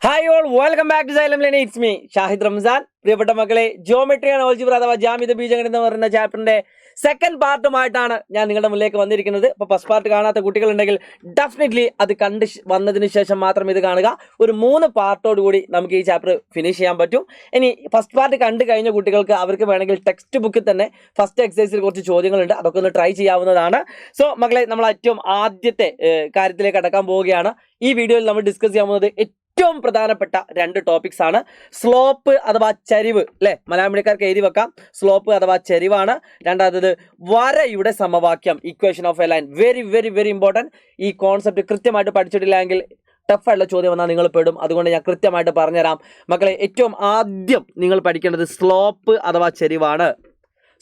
Hi all welcome back to Xylem learning. It's me Shahid Ramzan. പ്രിയപ്പെട്ട മക്കളെ, geometry and algebra അഥവാ ജാമിത ബീജഗണിതം എന്ന് പറയുന്ന ചാപ്റ്ററിന്റെ സെക്കൻഡ് പാർട്ടുമായിട്ടാണ് ഞാൻ നിങ്ങളുടെ മുന്നിലേക്ക് വന്നിരിക്കുന്നത്. ഇപ്പോൾ ഫസ്റ്റ് പാർട്ട് കാണാത്ത കുട്ടികളുണ്ടെങ്കിൽ ഡെഫിനറ്റ്ലി അത് കണ്ട് വന്നതിന് ശേഷം മാത്രം ഇത് കാണുക. ഒരു 3 പാർട്ടോട് കൂടി നമുക്ക് ഈ ചാപ്റ്റർ ഫിനിഷ് ചെയ്യാൻ പറ്റും. ഇനി ഫസ്റ്റ് പാർട്ട് കണ്ടു കഴിഞ്ഞ കുട്ടികൾക്ക് അവർക്ക് വേണമെങ്കിൽ ടെക്സ്റ്റ് ബുക്കിൽ തന്നെ ഫസ്റ്റ് എക്സസൈസിൽ കുറച്ച് ചോദ്യങ്ങളുണ്ട്, അതൊക്കെ ഒന്ന് ട്രൈ ചെയ്യാവുന്നതാണ്. സോ മക്കളെ, നമ്മൾ ഏറ്റവും ആദ്യത്തെ കാര്യത്തിലേക്ക് കടക്കാൻ പോവുകയാണ്. ഈ വീഡിയോയിൽ നമ്മൾ ഡിസ്കസ് ചെയ്യാൻ പോകുന്നത് ഏറ്റവും പ്രധാനപ്പെട്ട 2 ടോപ്പിക്സ് ആണ്. സ്ലോപ്പ് അഥവാ ചരിവ്, അല്ലെ? മലയാളം മീഡിയക്കാർക്ക് എഴുതി വെക്കാം. സ്ലോപ്പ് അഥവാ ചരിവാണ്. രണ്ടാമത് വരയുടെ സമവാക്യം, equation of A line. Very very very important. ഈ കോൺസെപ്റ്റ് കൃത്യമായിട്ട് പഠിച്ചിട്ടില്ലെങ്കിൽ ടഫായിട്ടുള്ള ചോദ്യം വന്നാൽ നിങ്ങൾ പെടും. അതുകൊണ്ട് ഞാൻ കൃത്യമായിട്ട് പറഞ്ഞുതരാം. മക്കളെ, ഏറ്റവും ആദ്യം നിങ്ങൾ പഠിക്കേണ്ടത് സ്ലോപ്പ് അഥവാ ചരിവാണ്.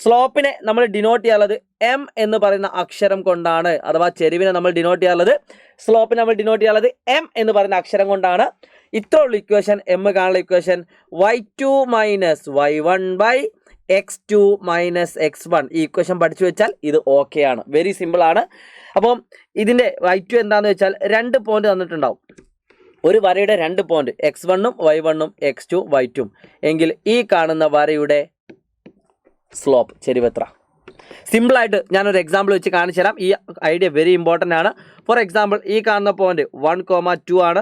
സ്ലോപ്പിനെ നമ്മൾ ഡിനോട്ട് ചെയ്യാനുള്ളത് എം എന്ന് പറയുന്ന അക്ഷരം കൊണ്ടാണ്. അഥവാ ചെരിവിനെ നമ്മൾ ഡിനോട്ട് ചെയ്യാനുള്ളത്, സ്ലോപ്പിനെ നമ്മൾ ഡിനോട്ട് ചെയ്യാനുള്ളത് എം എന്ന് പറയുന്ന അക്ഷരം കൊണ്ടാണ്. ഇത്ര ഉള്ള ഇക്വേഷൻ, എം കാണുന്ന equation y2 minus y1 by x2 minus x1. ഈ ഇക്വേഷൻ പഠിച്ചു വെച്ചാൽ ഇത് ഓക്കെ ആണ്. വെരി സിമ്പിൾ ആണ്. അപ്പം ഇതിൻ്റെ y2 എന്താണെന്ന് വെച്ചാൽ 2 പോയിന്റ് തന്നിട്ടുണ്ടാവും. ഒരു വരയുടെ 2 പോയിന്റ്, x1ഉം y1ഉം x2 y2. എങ്കിൽ ഈ കാണുന്ന വരയുടെ സ്ലോപ്പ്, ചെരിവെത്ര? സിമ്പിളായിട്ട് ഞാനൊരു എക്സാമ്പിൾ വെച്ച് കാണിച്ചു തരാം. ഈ ഐഡിയ വെരി ഇമ്പോർട്ടൻ്റ് ആണ്. ഫോർ എക്സാമ്പിൾ, ഈ കാണുന്ന പോയിന്റ് 1,2 ആണ്.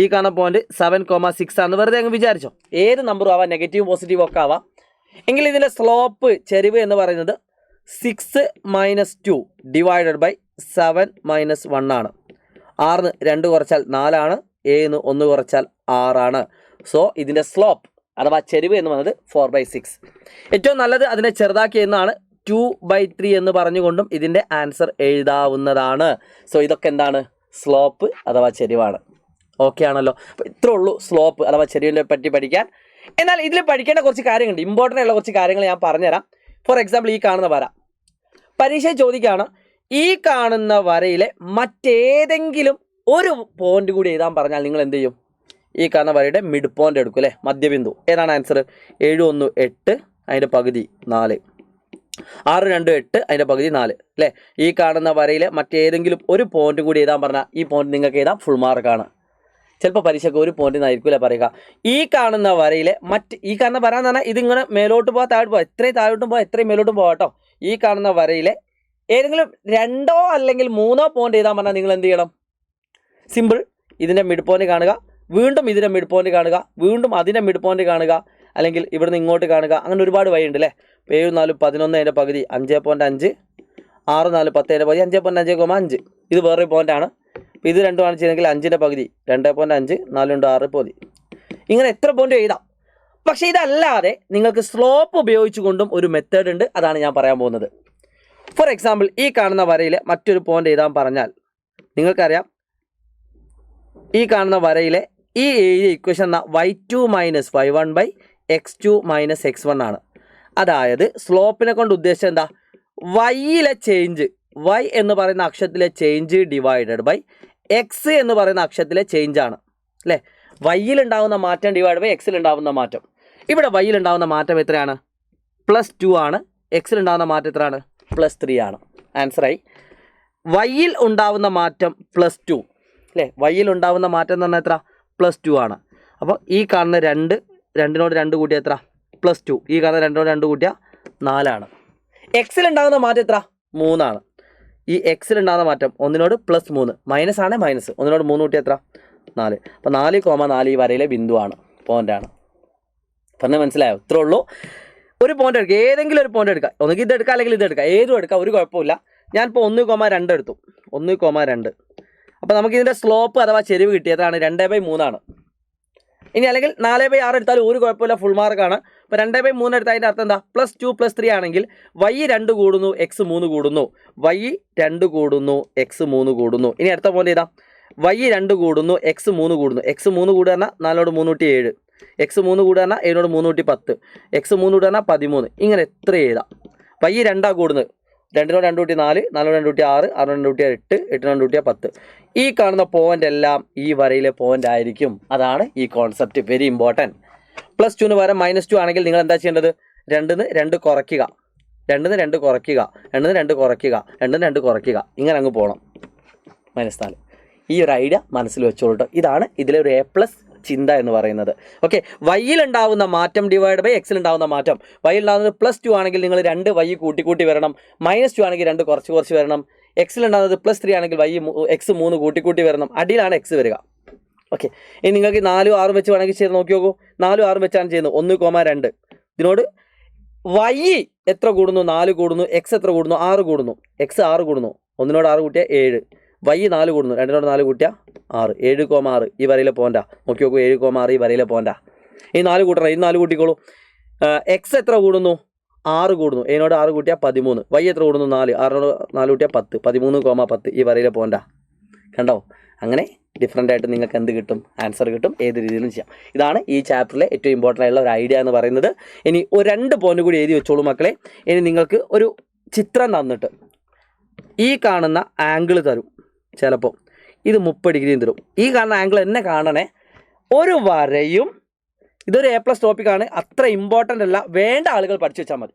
ഈ കാണുന്ന പോയിന്റ് 7,6 ആണ്. വെറുതെ അങ്ങ് വിചാരിച്ചോ, ഏത് നമ്പറും ആവാം, നെഗറ്റീവ് പോസിറ്റീവ് ഒക്കെ ആവാം. എങ്കിൽ ഇതിൻ്റെ സ്ലോപ്പ്, ചെരിവ് എന്ന് പറയുന്നത് 6 മൈനസ് 2 ഡിവൈഡഡ് ബൈ 7 മൈനസ് 1 ആണ്. 6ന് 2 കുറച്ചാൽ 4 ആണ്. 7ന് 1 കുറച്ചാൽ 6 ആണ്. സോ ഇതിൻ്റെ സ്ലോപ്പ് അഥവാ ചെരിവ് എന്ന് പറയുന്നത് 4/6. ഏറ്റവും നല്ലത് അതിനെ ചെറുതാക്കി എന്നാണ്. 2/3 എന്ന് പറഞ്ഞുകൊണ്ടും ഇതിൻ്റെ ആൻസർ എഴുതാവുന്നതാണ്. സോ ഇതൊക്കെ എന്താണ്? സ്ലോപ്പ് അഥവാ ചെരിവാണ്. ഓക്കെ ആണല്ലോ? അപ്പോൾ ഇത്രേ ഉള്ളൂ സ്ലോപ്പ് അഥവാ ചെരിവിനെ പറ്റി പഠിക്കാൻ. എന്നാൽ ഇതിൽ പഠിക്കേണ്ട കുറച്ച് കാര്യങ്ങളുണ്ട്. ഇമ്പോർട്ടൻ്റ് ഉള്ള കുറച്ച് കാര്യങ്ങൾ ഞാൻ പറഞ്ഞുതരാം. ഫോർ എക്സാമ്പിൾ, ഈ കാണുന്ന വര പരീക്ഷ ചോദിക്കുകയാണ്. ഈ കാണുന്ന വരയിലെ മറ്റേതെങ്കിലും ഒരു പോയിന്റ് കൂടി എഴുതാൻ പറഞ്ഞാൽ നിങ്ങൾ എന്ത് ചെയ്യും? ഈ കാണുന്ന വരയുടെ മിഡ് പോയിന്റ് എടുക്കും, അല്ലേ? മധ്യബിന്ദു. ഏതാണ് ആൻസർ? 7 1 8, അതിൻ്റെ പകുതി 4. 6 2 8, അതിൻ്റെ പകുതി 4, അല്ലേ? ഈ കാണുന്ന വരയിലെ മറ്റേതെങ്കിലും ഒരു പോയിന്റ് കൂടി എഴുതാൻ പറഞ്ഞാൽ ഈ പോയിന്റ് നിങ്ങൾക്ക് എഴുതാം, ഫുൾ മാർക്കാണ്. ചിലപ്പോൾ പരീക്ഷയ്ക്ക് ഒരു പോയിന്റ് ആയിരിക്കില്ല പറയുക. ഈ കാണുന്ന വരയിലെ ഈ കാണുന്ന വര എന്ന് പറഞ്ഞാൽ ഇതിങ്ങനെ മേലോട്ട് പോകാം, താഴോട്ട് പോകാം. എത്രയും താഴോട്ടും പോകാം, എത്രയും മേലോട്ടും പോകാം കേട്ടോ. ഈ കാണുന്ന വരയിലെ ഏതെങ്കിലും 2 അല്ലെങ്കിൽ 3 പോയിന്റ് എഴുതാൻ പറഞ്ഞാൽ നിങ്ങൾ എന്ത് ചെയ്യണം? സിമ്പിൾ, ഇതിൻ്റെ മിഡ് പോയിന്റ് കാണുക, വീണ്ടും ഇതിൻ്റെ മിഡ് പോയിന്റ് കാണുക, വീണ്ടും അതിൻ്റെ മിഡ് പോയിന്റ് കാണുക, അല്ലെങ്കിൽ ഇവിടുന്ന് ഇങ്ങോട്ട് കാണുക. അങ്ങനെ ഒരുപാട് വഴിയുണ്ട്, അല്ലേ? 7 4 11, അതിൻ്റെ പകുതി 5.5, 6 4 10, അതിൻ്റെ പകുതി 5.5,5. ഇത് വേറൊരു പോയിന്റാണ്. അപ്പോൾ ഇത് രണ്ടുമാണ് ചെയ്യുന്നതെങ്കിൽ 5ൻ്റെ പകുതി 2.5, 4 × 6 പകുതി. ഇങ്ങനെ എത്ര പോയിന്റ് എഴുതാം. പക്ഷേ ഇതല്ലാതെ നിങ്ങൾക്ക് സ്ലോപ്പ് ഉപയോഗിച്ചുകൊണ്ടും ഒരു മെത്തേഡ് ഉണ്ട്. അതാണ് ഞാൻ പറയാൻ പോകുന്നത്. ഫോർ എക്സാമ്പിൾ, ഈ കാണുന്ന വരയിലെ മറ്റൊരു പോയിന്റ് എഴുതാൻ പറഞ്ഞാൽ നിങ്ങൾക്കറിയാം, ഈ കാണുന്ന വരയിലെ ഈ ഇക്വേഷൻ എന്ന y2 minus y1 by x2 minus x1 ആണ്. അതായത് സ്ലോപ്പിനെ കൊണ്ട് ഉദ്ദേശിച്ചത് എന്താ? വൈയിലെ ചേഞ്ച്, y എന്ന് പറയുന്ന അക്ഷരത്തിലെ ചേഞ്ച് ഡിവൈഡഡ് ബൈ എക്സ് എന്ന് പറയുന്ന അക്ഷരത്തിലെ ചേഞ്ച് ആണ്, അല്ലേ? വൈയിൽ ഉണ്ടാകുന്ന മാറ്റം ഡിവൈഡ് ബൈ എക്സിൽ ഉണ്ടാകുന്ന മാറ്റം. ഇവിടെ വൈയിൽ ഉണ്ടാകുന്ന മാറ്റം എത്രയാണ്? +2 ആണ്. എക്സിൽ ഉണ്ടാകുന്ന മാറ്റം എത്രയാണ്? +3 ആണ്. ആൻസറായി. വൈയിൽ ഉണ്ടാകുന്ന മാറ്റം +2, അല്ലേ? വൈയിൽ ഉണ്ടാകുന്ന മാറ്റം എന്ന് പറഞ്ഞാൽ എത്ര? +2 ആണ്. അപ്പോൾ ഈ കാണുന്ന 2നോട് 2 കൂട്ടിയാൽ എത്ര? +2. ഈ കാണുന്ന 2നോട് 2 കൂട്ടിയാൽ 4 ആണ്. എക്സിൽ ഉണ്ടാകുന്ന മാറ്റം എത്ര? 3 ആണ്. ഈ എക്സിൽ ഉണ്ടാകുന്ന മാറ്റം 1നോട് +3, മൈനസ് ആണ് മൈനസ്. 1നോട് 3 കൂട്ടിയാൽ എത്ര? 4. അപ്പോൾ 4,4 ഈ വരയിലെ ബിന്ദുവാണ്, പോയിൻ്റാണ്. പറഞ്ഞ് മനസ്സിലായോ? ഇത്രേ ഉള്ളൂ. ഒരു പോയിന്റ് എടുക്കുക, ഏതെങ്കിലും ഒരു പോയിന്റ് എടുക്കുക. ഒന്നുകിൽ ഇത് എടുക്കുക, അല്ലെങ്കിൽ ഇത് എടുക്കുക. ഏതും എടുക്കുക, ഒരു കുഴപ്പമില്ല. ഞാനിപ്പോൾ 1,2 എടുത്തു. 1,2. അപ്പോൾ നമുക്ക് ഇതിൻ്റെ സ്ലോപ്പ് അഥവാ ചെരിവ് കിട്ടിയതാണ് 2/3 ആണ്. ഇനി അല്ലെങ്കിൽ 4/6 എടുത്താലും ഒരു കുഴപ്പമില്ല, ഫുൾ മാർക്കാണ്. ഇപ്പോൾ 2/3 എടുത്താൽ അതിൻ്റെ അർത്ഥം എന്താ? +2 +3 ആണെങ്കിൽ y 2 കൂടുന്നു, x 3 കൂടുന്നു. y 2 കൂടുന്നു, x 3 കൂടുന്നു. ഇനി അടുത്ത പോയിന്റ് ഇതാ, y 2 കൂടുന്നു, x 3 കൂടുന്നു. x 3 കൂടുക പറഞ്ഞാൽ 4നോട് 3 കൂട്ടി 7, x 3 കൂടുക പറഞ്ഞാൽ 7നോട് 3 കൂട്ടി 10, x 3 കൂടുക പറഞ്ഞാൽ 13. ഇങ്ങനെ എത്ര എഴുതാം? y 2 കൂടുന്നത് 2നോട് 2 കൂട്ടി 4, 4നോട് 2 കൂട്ടി 6, 6നോട് 2 കൂട്ടി 8, 8നോട് 2 കൂട്ടി 10. ഈ കാണുന്ന പോയിന്റ് എല്ലാം ഈ വരയിലെ പോയിന്റ് ആയിരിക്കും. അതാണ് ഈ കോൺസെപ്റ്റ്, വെരി ഇമ്പോർട്ടൻറ്റ്. +2ന് പകരം -2 ആണെങ്കിൽ നിങ്ങൾ എന്താ ചെയ്യേണ്ടത്? 2ന് 2 കുറയ്ക്കുക, 2ന് 2 കുറയ്ക്കുക, 2ന് 2 കുറയ്ക്കുക, 2ന് 2 കുറയ്ക്കുക. ഇങ്ങനെ അങ്ങ് പോകണം. -4. ഈ ഒരു ഐഡിയ മനസ്സിൽ വെച്ചോളൂ. ഇതാണ് ഇതിലെ ഒരു A+ ചിന്ത എന്ന് പറയുന്നത്. ഓക്കെ, വൈയിൽ ഉണ്ടാവുന്ന മാറ്റം ഡിവൈഡ് ബൈ എക്സിൽ ഉണ്ടാവുന്ന മാറ്റം. വൈയിൽ ഉണ്ടാകുന്നത് +2 ആണെങ്കിൽ നിങ്ങൾ 2 വൈ കൂട്ടി വരണം. -2 ആണെങ്കിൽ 2 കുറച്ച് വരണം. എക്സിൽ ഉണ്ടാകുന്നത് +3 ആണെങ്കിൽ എക്സ് 3 കൂട്ടി വരണം. അടിയിലാണ് എക്സ് വരിക. ഓക്കെ, ഇനി നിങ്ങൾക്ക് 4 6 വെച്ച് വേണമെങ്കിൽ ചെയ്ത് നോക്കി നോക്കൂ. 4 6 വെച്ചാണ് ചെയ്യുന്നത് 1,2. ഇതിനോട് വൈ എത്ര കൂടുന്നു? 4 കൂടുന്നു. എക്സ് എത്ര കൂടുന്നു? 6 കൂടുന്നു. എക്സ് 6 കൂടുന്നു. 1നോട് 6 കൂട്ടിയാൽ 7. വൈ 4 കൂടുന്നു. 2നോട് 4 കൂട്ടിയാൽ 6. 7,6 ഈ വരയിലെ പോയിന്റാ. നോക്കി നോക്കൂ, 7,6 ഈ വരയിലെ പോയിന്റാ. ഈ 4 കൂട്ടണം. ഈ 4 കൂട്ടിക്കോളൂ. എക്സ് എത്ര കൂടുന്നു? 6 കൂടുന്നു. ഇതിനോട് 6 കൂട്ടിയാൽ 13. വൈ എത്ര കൂടുന്നു? 4. 6നോട് 4 കൂട്ടിയാൽ 10. 13,10 ഈ വരയിലെ പോയിന്റാ. കണ്ടോ? അങ്ങനെ ഡിഫറൻ്റ് ആയിട്ട് നിങ്ങൾക്ക് എന്ത് കിട്ടും? ആൻസർ കിട്ടും. ഏത് രീതിയിലും ചെയ്യാം. ഇതാണ് ഈ ചാപ്റ്ററിലെ ഏറ്റവും ഇമ്പോർട്ടൻ്റ് ആയിട്ടുള്ള ഒരു ഐഡിയ എന്ന് പറയുന്നത്. ഇനി 2 പോയിന്റ് കൂടി എഴുതി വെച്ചോളൂ മക്കളെ. ഇനി നിങ്ങൾക്ക് ഒരു ചിത്രം തന്നിട്ട് ഈ കാണുന്ന ആംഗിൾ തരും. ചിലപ്പോൾ ഇത് 30 ഡിഗ്രിയും തരും. ഈ കാണുന്ന ആംഗിൾ എന്നെ കാണണേ. ഒരു വരയും ഇതൊരു A+ ടോപ്പിക്കാണ്. അത്ര ഇമ്പോർട്ടൻ്റ് അല്ല. വേണ്ട ആളുകൾ പഠിച്ചു വെച്ചാൽ മതി.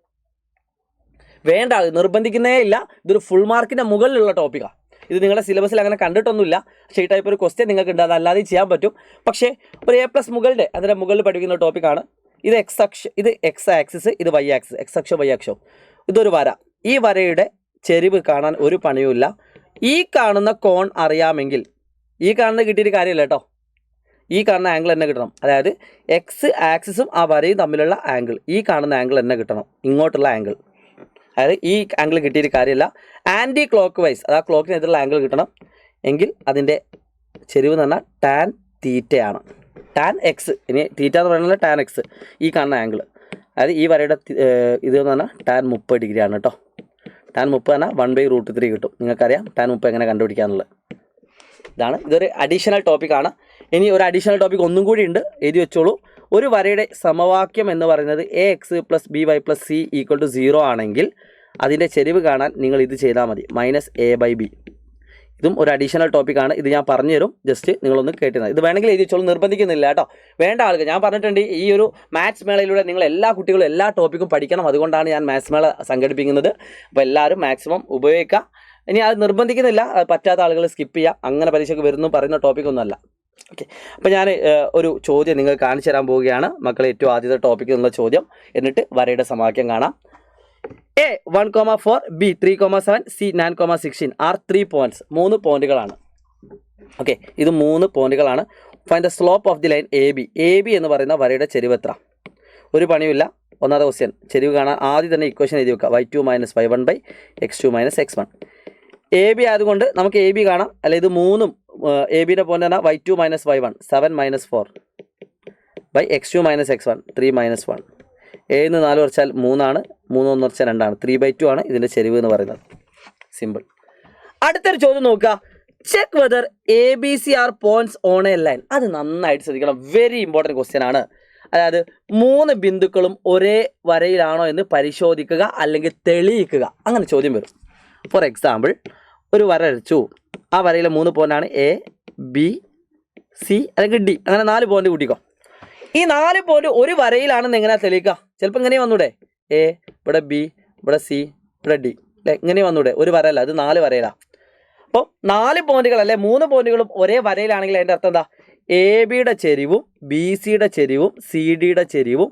വേണ്ട ആൾ നിർബന്ധിക്കുന്നേ ഇല്ല. ഇതൊരു ഫുൾ മാർക്കിൻ്റെ മുകളിലുള്ള ടോപ്പിക്കാണ്. ഇത് നിങ്ങളുടെ സിലബസിൽ അങ്ങനെ കണ്ടിട്ടൊന്നുമില്ല. പക്ഷേ ഈ ടൈപ്പ് ഒരു ക്വസ്റ്റ്യൻ നിങ്ങൾക്ക് ഉണ്ട്. അതല്ലാതെ ചെയ്യാൻ പറ്റും. പക്ഷേ ഒരു A+ മുകളുടെ അതിൻ്റെ മുകളിൽ പഠിക്കുന്ന ടോപ്പിക്കാണ്. ഇത് ഇത് എക്സ് ആക്സിസ്, ഇത് Y ആക്സിസ്. എക്സ് അക്ഷം Y അക്ഷം. ഇതൊരു വര. ഈ വരയുടെ ചെരിവ് കാണാൻ ഒരു പണിയുമില്ല. ഈ കാണുന്ന കോൺ അറിയാമെങ്കിൽ ഈ കാണുന്ന കിട്ടിയൊരു കാര്യമില്ല കേട്ടോ. ഈ കാണുന്ന ആംഗിൾ തന്നെ കിട്ടണം. അതായത് എക്സ് ആക്സിസും ആ വരയും തമ്മിലുള്ള ആംഗിൾ, ഈ കാണുന്ന ആംഗിൾ തന്നെ കിട്ടണം. ഇങ്ങോട്ടുള്ള ആംഗിൾ, അതായത് ഈ ആംഗിൾ കിട്ടിയൊരു കാര്യമില്ല. ആൻറ്റി ക്ലോക്ക് വൈസ്, അത് ആ ക്ലോക്കിനെതിരുള്ള ആംഗിൾ കിട്ടണം. എങ്കിൽ അതിൻ്റെ ചെരിവ് എന്ന് പറഞ്ഞാൽ ടാൻ തീറ്റയാണ്. Tan X. ഇനി തീറ്റ എന്ന് പറയുന്നത് ടാൻ എക്സ്. ഈ കാണുന്ന ആംഗിൾ, അതായത് ഈ വരയുടെ ഇത് എന്ന് പറഞ്ഞാൽ ടാൻ 30 ഡിഗ്രിയാണ് കേട്ടോ. ടാൻ 30 പറഞ്ഞാൽ 1/√3 കിട്ടും. നിങ്ങൾക്കറിയാം ടാൻ 30 എങ്ങനെ കണ്ടുപിടിക്കാന്നുള്ളത്. ഇതൊരു അഡീഷണൽ ടോപ്പിക്കാണ്. ഇനി ഒരു അഡീഷണൽ ടോപ്പിക് ഒന്നും കൂടി ഉണ്ട്, എഴുതി വെച്ചോളൂ. ഒരു വരയുടെ സമവാക്യം എന്ന് പറയുന്നത് AX + BY + C = 0 ആണെങ്കിൽ അതിൻ്റെ ചെരിവ് കാണാൻ നിങ്ങൾ ഇത് ചെയ്താൽ മതി, -A/B. ഇതും ഒരു അഡീഷണൽ ടോപ്പിക്കാണ്. ഇത് ഞാൻ പറഞ്ഞു തരും, ജസ്റ്റ് നിങ്ങളൊന്ന് കേട്ടിരുന്നത്. ഇത് വേണമെങ്കിൽ എഴുതി വെച്ചോളൂ, നിർബന്ധിക്കുന്നില്ല കേട്ടോ. വേണ്ട ആൾക്ക് ഞാൻ പറഞ്ഞിട്ടുണ്ട്, ഈ ഒരു മാത്സ് മേളയിലൂടെ നിങ്ങൾ എല്ലാ കുട്ടികളും എല്ലാ ടോപ്പിക്കും പഠിക്കണം. അതുകൊണ്ടാണ് ഞാൻ മാത്സ് മേള സംഘടിപ്പിക്കുന്നത്. അപ്പോൾ എല്ലാവരും മാക്സിമം ഉപയോഗിക്കുക. ഇനി അത് നിർബന്ധിക്കുന്നില്ല, പറ്റാത്ത ആളുകൾ സ്കിപ്പ് ചെയ്യുക. അങ്ങനെ പരീക്ഷയ്ക്ക് വരുന്നു പറയുന്ന ടോപ്പിക്കൊന്നുമല്ല. ഓക്കെ, അപ്പോൾ ഞാൻ ഒരു ചോദ്യം നിങ്ങൾ കാണിച്ചു തരാൻ പോവുകയാണ് മക്കളെ. ഏറ്റവും ആദ്യത്തെ ടോപ്പിക്ക് എന്നുള്ള ചോദ്യം, എന്നിട്ട് വരയുടെ സമവാക്യം കാണാം. A 1,4, B 3,7, C 9,16 are 3 points. 3 പോയിന്റുകളാണ്. ഓക്കെ, ഇത് 3 പോയിന്റുകളാണ്. Find the slope of the line AB. AB എന്ന് പറയുന്ന വരയുടെ ചെരിവ് എത്ര? ഒരു പണിയുമില്ല. ഒന്നാമത്തെ ക്വസ്റ്റ്യൻ, ചെരിവ് കാണാൻ ആദ്യം തന്നെ ഇക്വേഷൻ എഴുതി വെക്കുക. y2 - y1 / x2 - x1. AB ആയതുകൊണ്ട് നമുക്ക് AB കാണാം. അല്ല, ഇത് 3ഉം ABയുടെ പോയിന്റ് പറഞ്ഞാൽ y2 - y1 7 - 4 / x2 - x1 3 - 1. 7 4 കുറച്ചാൽ 3 ആണ്. 3 1 കുറച്ചാൽ 2 ആണ്. 3/2 ആണ് ഇതിൻ്റെ ചെരിവ് എന്ന് പറയുന്നത്. സിമ്പിൾ. അടുത്തൊരു ചോദ്യം നോക്കുക. Check whether ABC are points on a line. അത് നന്നായിട്ട് ശ്രദ്ധിക്കണം. വെരി ഇമ്പോർട്ടൻറ്റ് ക്വസ്റ്റ്യൻ ആണ്. അതായത് 3 ബിന്ദുക്കളും ഒരേ വരയിലാണോ എന്ന് പരിശോധിക്കുക അല്ലെങ്കിൽ തെളിയിക്കുക. അങ്ങനെ ചോദ്യം വരും. ഫോർ എക്സാമ്പിൾ, ഒരു വര വരച്ചു. ആ വരയിലെ 3 പോയിന്റാണ് A, B, C അല്ലെങ്കിൽ D. അങ്ങനെ 4 പോയിന്റ് കൂട്ടിക്കോ. ഈ 4 പോയിന്റ് ഒരു വരയിലാണെന്ന് എങ്ങനെയാണ് തെളിയിക്കുക? ചിലപ്പോൾ ഇങ്ങനെ വന്നൂടെ, A, ഇവിടെ B, ഇവിടെ C, ഇവിടെ D അല്ലെ? ഇങ്ങനെ വന്നൂടെ? ഒരു വരയല്ല, അത് 4 വരയിലാണ്. അപ്പോൾ 4 പോയിന്റുകൾ അല്ലെ 3 പോയിന്റുകളും ഒരേ വരയിലാണെങ്കിൽ അതിൻ്റെ അർത്ഥം എന്താ? ABയുടെ ചെരിവും BCയുടെ ചെരിവും CDയുടെ ചെരിവും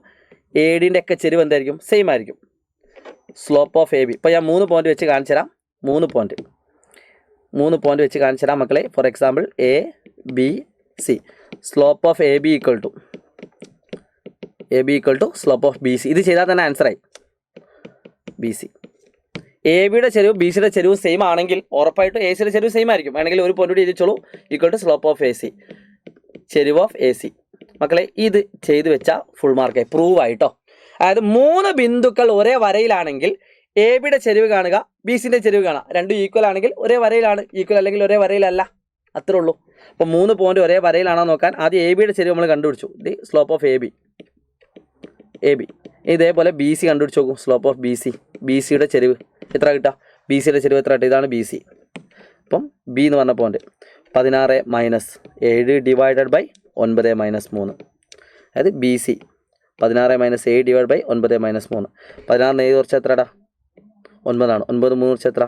ADൻ്റെ ഒക്കെ ചെരിവ് എന്തായിരിക്കും? സെയിം ആയിരിക്കും. Slope of AB. ഇപ്പോൾ ഞാൻ 3 പോയിന്റ് വെച്ച് കാണിച്ചു തരാം. 3 പോയിന്റ് വെച്ച് കാണിച്ചു തരാം മക്കളെ. For example, A, B, C. Slope of AB = slope of BC. ഇത് ചെയ്താൽ തന്നെ ആൻസറായി. BC. ABയുടെ ചെരിവ് BCയുടെ ചെരിവ് സെയിം ആണെങ്കിൽ ഉറപ്പായിട്ടും ACയുടെ ചെരിവ് സെയിം ആയിരിക്കും. വേണമെങ്കിൽ ഒരു പോയിന്റ് കൂടി എഴുതിച്ചോളൂ. = സ്ലോപ്പ് ഓഫ് AC, ചെരിവ് ഓഫ് AC. മക്കളെ, ഇത് ചെയ്ത് വെച്ചാൽ ഫുൾ മാർക്കായി, പ്രൂവ് ആയിട്ടോ. അതായത് 3 ബിന്ദുക്കൾ ഒരേ വരയിലാണെങ്കിൽ ABയുടെ ചെരിവ് കാണുക, BCയുടെ ചെരിവ് കാണുക. രണ്ടും ഈക്വൽ ആണെങ്കിൽ ഒരേ വരയിലാണ്, ഈക്വൽ അല്ലെങ്കിൽ ഒരേ വരയിലല്ല. അത്രേ ഉള്ളൂ. അപ്പോൾ 3 പോയിന്റ് ഒരേ വരയിലാണോ നോക്കാൻ ആദ്യം ABയുടെ ചെരിവ് നമ്മൾ കണ്ടുപിടിച്ചു. The slope of AB. ഇതേപോലെ BC കണ്ടുപിടിച്ച് നോക്കും. സ്ലോപ്പ് ഓഫ് BCയുടെ ചെരിവ് എത്ര കിട്ടുക? BCയുടെ ചെരിവ് എത്ര കിട്ടുക? ഇതാണ് BC. അപ്പം B എന്ന് പറഞ്ഞ പോയിന്റ് 16 - 7 / 9 - 3. അതായത് BC 16 - 7 / 9 - 3. 16 7 കുറച്ച് എത്രടാ? 9 ആണ്. 9 3 കുറച്ച് എത്ര?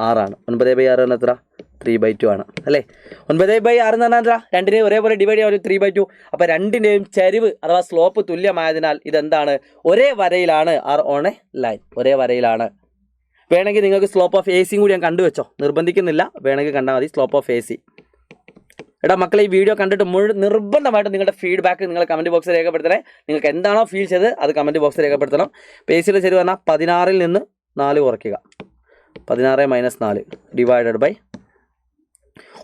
6 ആണ്. 9/6 എത്ര? 3/2 ആണ് അല്ലേ. 9/6 എന്ന് പറഞ്ഞാൽ രണ്ടിനെയും ഒരേപോലെ ഡിവൈഡ് ചെയ്യാൻ ഒരു 3/2. അപ്പോൾ രണ്ടിൻ്റെയും ചരിവ് അഥവാ സ്ലോപ്പ് തുല്യമായതിനാൽ ഇതെന്താണ്, ഒരേ വരയിലാണ്, ആർ ഓൺ എ ലൈൻ, ഒരേ വരയിലാണ്. വേണമെങ്കിൽ നിങ്ങൾക്ക് സ്ലോപ്പ് ഓഫ് എ സിയും കൂടി ഞാൻ കണ്ടുവെച്ചോ, നിർബന്ധിക്കുന്നില്ല, വേണമെങ്കിൽ കണ്ടാൽ മതി സ്ലോപ്പ് ഓഫ് എ സി. എടാ മക്കളെ, ഈ വീഡിയോ കണ്ടിട്ട് നിർബന്ധമായിട്ട് നിങ്ങളുടെ ഫീഡ്ബാക്ക് നിങ്ങൾ കമൻറ്റ് ബോക്സിൽ രേഖപ്പെടുത്തണേ. നിങ്ങൾക്ക് എന്താണോ ഫീൽ ചെയ്തത് അത് കമൻറ്റ് ബോക്സിൽ രേഖപ്പെടുത്തണം. അപ്പോൾ എ സിയുടെ ചരിവ് പറഞ്ഞാൽ 16ൽ നിന്ന് 4 കുറയ്ക്കുക, 16 - 4 ഡിവൈഡഡ് ബൈ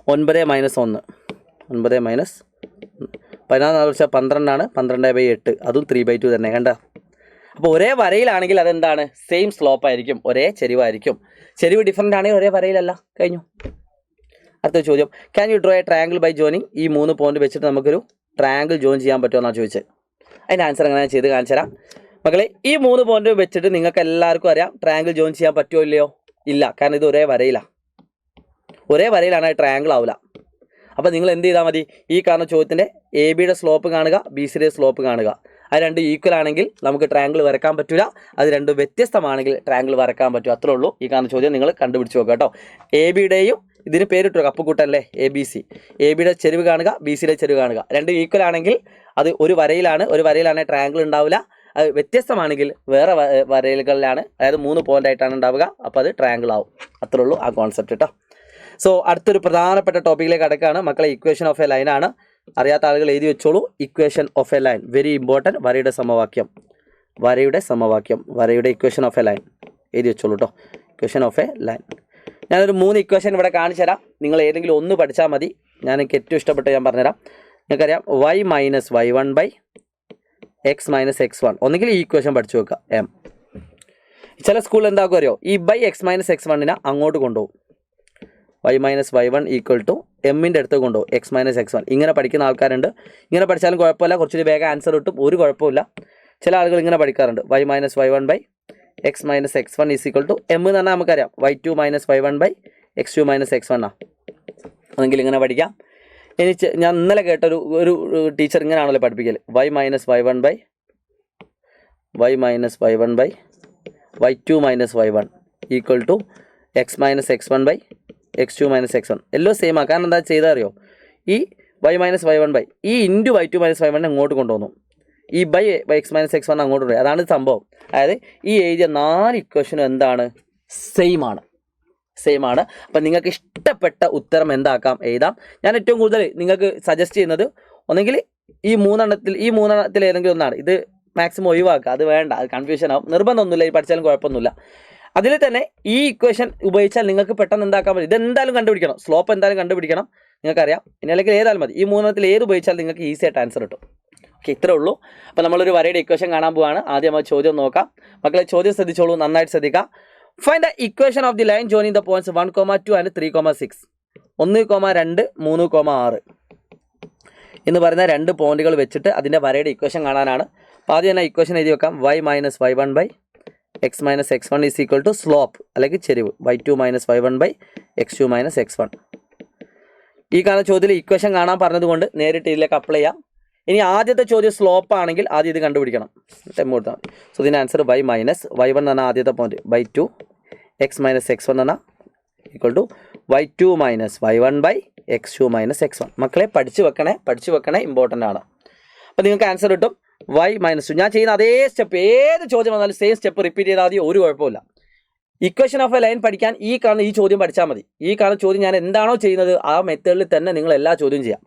9 - 1, 9 - 14 വെച്ചാൽ 12 ആണ്, 12/8, അതും 3/2 തന്നെ. കണ്ട, അപ്പോൾ ഒരേ വരയിലാണെങ്കിൽ അതെന്താണ്, സെയിം സ്ലോപ്പ് ആയിരിക്കും, ഒരേ ചെരിവായിരിക്കും. ചെരിവ് ഡിഫറൻ്റ് ആണെങ്കിൽ ഒരേ വരയിലല്ല. കഴിഞ്ഞു. അടുത്ത ചോദ്യം, can you draw a triangle by joining? ഈ 3 പോയിന്റ് വെച്ചിട്ട് നമുക്കൊരു ട്രയാങ്കിൾ ജോയിൻ ചെയ്യാൻ പറ്റുമെന്നാണ് ചോദിച്ചത്. അതിൻ്റെ ആൻസർ എങ്ങനെ ചെയ്ത് കാണിച്ചു തരാം മക്കളെ. ഈ 3 പോയിന്റ് വെച്ചിട്ട് നിങ്ങൾക്ക് എല്ലാവർക്കും അറിയാം ട്രയാങ്കിൾ ജോയിൻ ചെയ്യാൻ പറ്റുമോ ഇല്ലയോ? ഇല്ല, കാരണം ഇത് ഒരേ വരയിലാണ്, ഒരേ വരയിലാണ്, ട്രയാങ്കിൾ ആവില്ല. അപ്പോൾ നിങ്ങൾ എന്ത് ചെയ്താൽ മതി, ഈ കാണുന്ന ചോദ്യത്തിൻ്റെ എ ബിയുടെ സ്ലോപ്പ് കാണുക, ബി സിയുടെ സ്ലോപ്പ് കാണുക. അത് രണ്ടും ഈക്വൽ ആണെങ്കിൽ നമുക്ക് ട്രയാങ്കിൾ വരക്കാൻ പറ്റില്ല, അത് രണ്ടും വ്യത്യസ്തമാണെങ്കിൽ ട്രയാങ്കിൾ വരക്കാൻ പറ്റും. അത്രേ ഉള്ളൂ. ഈ കാണുന്ന ചോദ്യം നിങ്ങൾ കണ്ടുപിടിച്ച് നോക്കുക കേട്ടോ. എ ബിയുടെയും ഇതിന് പേരിട്ടു കപ്പുകൂട്ടല്ലേ, എ ബി സി. എ ബിയുടെ ചെരിവ് കാണുക, ബി സിയുടെ ചെരിവ് കാണുക. രണ്ടും ഈക്വൽ ആണെങ്കിൽ അത് ഒരു വരയിലാണ് ട്രയാങ്കിൾ ഉണ്ടാവില്ല. അത് വ്യത്യസ്തമാണെങ്കിൽ വേറെ വരയിലുകളിലാണ്, അതായത് 3 പോയിന്റ് ആയിട്ടാണ് ഉണ്ടാവുക. അപ്പോൾ അത് ട്രയാങ്കിൾ ആവും. അത്രേ ഉള്ളൂ ആ കോൺസെപ്റ്റ് കേട്ടോ. സോ അടുത്തൊരു പ്രധാനപ്പെട്ട ടോപ്പിക്കിലേക്ക് കടക്കുകയാണ് മക്കളെ. ഇക്വേഷൻ ഓഫ് എ ലൈൻ ആണ്. അറിയാത്ത ആളുകൾ എഴുതി വെച്ചോളൂ. Equation of A line very important. വരയുടെ സമവാക്യം, വരയുടെ ഇക്വേഷൻ ഓഫ് എ ലൈൻ എഴുതി വെച്ചോളൂ കേട്ടോ. Equation of A line. ഞാനൊരു 3 ഇക്വേഷൻ ഇവിടെ കാണിച്ചു തരാം. നിങ്ങൾ ഏതെങ്കിലും ഒന്ന് പഠിച്ചാൽ മതി. എനിക്ക് ഏറ്റവും ഇഷ്ടപ്പെട്ട ഞാൻ പറഞ്ഞുതരാം. നിങ്ങൾക്കറിയാം y - y1 / x - x1. ഒന്നുകിൽ ഈ ഇക്വേഷൻ പഠിച്ചു വെക്കുക, m. ചില സ്കൂളിൽ എന്താക്കും അറിയോ, ഈ ബൈ x - x1 അങ്ങോട്ട് കൊണ്ടുപോകും. y - y1 = എമ്മിൻ്റെ അടുത്ത് കൊണ്ടുപോകും, x - x1. ഇങ്ങനെ പഠിക്കുന്ന ആൾക്കാരുണ്ട്. ഇങ്ങനെ പഠിച്ചാലും കുഴപ്പമില്ല, കുറച്ചുകൂടി വേഗം ആൻസർ കിട്ടും, ഒരു കുഴപ്പമില്ല. ചില ആളുകൾ ഇങ്ങനെ പഠിക്കാറുണ്ട്, y - y1 / x - x1 = m എന്ന് പറഞ്ഞാൽ നമുക്കറിയാം y2 - y1 / x2 - x1 ആണ്. അതെങ്കിൽ ഇങ്ങനെ പഠിക്കാം. ഞാൻ ഇന്നലെ കേട്ട ഒരു ടീച്ചർ ഇങ്ങനെയാണല്ലോ പഠിപ്പിക്കൽ, y - y1 / y2 - y1 = x - x1 / x2 - x1. എല്ലാം സെയിം ആ. കാരണം എന്താ ചെയ്താൽ അറിയോ, ഈ y - y1 ഈ ഇൻറ്റു y2 - y1 അങ്ങോട്ട് കൊണ്ടുവന്നു, ഈ ബൈ x - x1 അങ്ങോട്ട് കൊണ്ടുപോയി. അതാണ് സംഭവം. അതായത് ഈ എഴുതിയ 4 ഇക്വേഷനും എന്താണ്, സെയിം ആണ്. അപ്പം നിങ്ങൾക്ക് ഇഷ്ടപ്പെട്ട ഉത്തരം എന്താക്കാം, എഴുതാം. ഞാൻ ഏറ്റവും കൂടുതൽ നിങ്ങൾക്ക് സജസ്റ്റ് ചെയ്യുന്നത് ഒന്നെങ്കിൽ ഈ മൂന്നെണ്ണത്തിൽ ഏതെങ്കിലും ഒന്നാണ്. ഇത് മാക്സിമം ഒഴിവാക്കുക, അത് വേണ്ട, അത് കൺഫ്യൂഷൻ ആവും. നിർബന്ധമൊന്നുമില്ല, ഈ പഠിച്ചാലും കുഴപ്പമൊന്നുമില്ല. അതിൽ തന്നെ ഈ ഇക്വേഷൻ ഉപയോഗിച്ചാൽ നിങ്ങൾക്ക് പെട്ടെന്ന് എന്താക്കാൻ പറ്റും, ഇതെന്തായാലും കണ്ടുപിടിക്കണം, സ്ലോപ്പ് എന്തായാലും കണ്ടുപിടിക്കണം, നിങ്ങൾക്കറിയാം. ഇനി അല്ലെങ്കിൽ ഏതായാലും മതി, ഈ 3 ഏത് ഉപയോഗിച്ചാൽ നിങ്ങൾക്ക് ഈസി ആയിട്ട് ആൻസർ കിട്ടും. ഓക്കെ, ഇത്രേ ഉള്ളൂ. അപ്പോൾ നമ്മളൊരു വരയുടെ ഇക്വേഷൻ കാണാൻ പോവുകയാണ്. ആദ്യം ആ ചോദ്യം നോക്കാം മക്കളെ. ചോദ്യം ശ്രദ്ധിച്ചോളൂ, നന്നായിട്ട് ശ്രദ്ധിക്കാം. Find the equation of the line joining the points 1, 2 and 3, 6. 1, 2, 3, 6 എന്ന് പറയുന്ന 2 പോയിന്റുകൾ വെച്ചിട്ട് അതിൻ്റെ വരയുടെ ഇക്വേഷൻ കാണാനാണ്. അപ്പോൾ ആദ്യം തന്നെ ഇക്വേഷൻ എഴുതി വെക്കാം. y - y1 / x - x1 = slope അല്ലെങ്കിൽ ചെരിവ്, y2 - y1 / x2 - x1. ഈ കാണുന്ന ചോദ്യത്തിൽ ഇക്വേഷൻ കാണാൻ പറഞ്ഞതുകൊണ്ട് നേരിട്ട് ഇതിലേക്ക് അപ്ലൈ ചെയ്യാം. ഇനി ആദ്യത്തെ ചോദ്യം സ്ലോപ്പ് ആണെങ്കിൽ ആദ്യം ഇത് കണ്ടുപിടിക്കണം, കൊടുത്താൽ മതി. സോ ഇതിൻ്റെ ആൻസർ y - y1 എന്ന് പറഞ്ഞാൽ ആദ്യത്തെ പോയിന്റ് /2, x - x1 എന്ന് പറഞ്ഞാൽ = y2 - y1 / x2 - x1. മക്കളെ പഠിച്ചു വെക്കണേ, ഇമ്പോർട്ടൻ്റ് ആണ്. അപ്പോൾ നിങ്ങൾക്ക് ആൻസർ കിട്ടും y - 2. ഞാൻ ചെയ്യുന്ന അതേ സ്റ്റെപ്പ്, ഏത് ചോദ്യം വന്നാലും സെയിം സ്റ്റെപ്പ് റിപ്പീറ്റ് ചെയ്താൽ മതി, ഒരു കുഴപ്പമില്ല. ഇക്വേഷൻ ഓഫ് എ ലൈൻ പഠിക്കാൻ ഈ ചോദ്യം പഠിച്ചാൽ മതി. ഈ കാണുന്ന ചോദ്യം ഞാൻ എന്താണോ ചെയ്യുന്നത് ആ മെത്തേഡിൽ തന്നെ നിങ്ങൾ എല്ലാ ചോദ്യം ചെയ്യാം.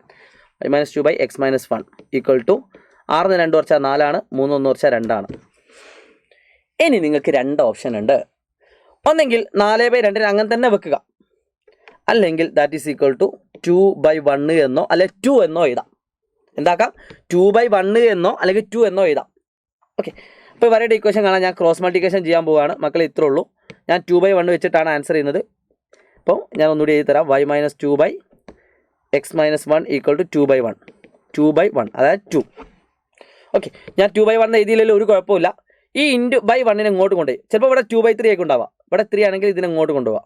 y - 2 / x - 1 = 6 ന് 2 കുറച്ചാൽ 4 ആണ്, 3 1 കുറച്ചാൽ 2 ആണ്. ഇനി നിങ്ങൾക്ക് 2 ഓപ്ഷൻ ഉണ്ട്. ഒന്നെങ്കിൽ 4/2 അങ്ങനെ തന്നെ വെക്കുക, അല്ലെങ്കിൽ ദാറ്റ് ഈസ് ഈക്വൽ ടു 2/1 എന്നോ അല്ലെ 2 എന്നോ എഴുതാം. എന്താക്കാം, 2/1 എന്നോ അല്ലെങ്കിൽ 2 എന്നോ എഴുതാം. ഓക്കെ, അപ്പോൾ വരയുടെ ഇക്വേഷൻ കാണാൻ ഞാൻ ക്രോസ് മൾട്ടിപ്ലിക്കേഷൻ ചെയ്യാൻ പോവുകയാണ് മക്കളെ. ഇത്രേ ഉള്ളൂ. ഞാൻ 2/1 വെച്ചിട്ടാണ് ആൻസർ ചെയ്യുന്നത്. അപ്പോൾ ഞാൻ ഒന്നുകൂടി എഴുതി തരാം. y - 2 / x - 1 = 2/1, 2/1 അതായത് 2. ഓക്കെ, ഞാൻ 2/1 എഴുതിയില്ലെങ്കിൽ ഒരു കുഴപ്പമില്ല. ഈ ഇൻറ്റു /1 ഇങ്ങോട്ട് കൊണ്ടുപോയി, ചിലപ്പോൾ ഇവിടെ 2/3 ആയിരിക്കും ഉണ്ടാവുക. ഇവിടെ 3 ആണെങ്കിൽ ഇതിനങ്ങോട്ട് കൊണ്ടുപോവാം.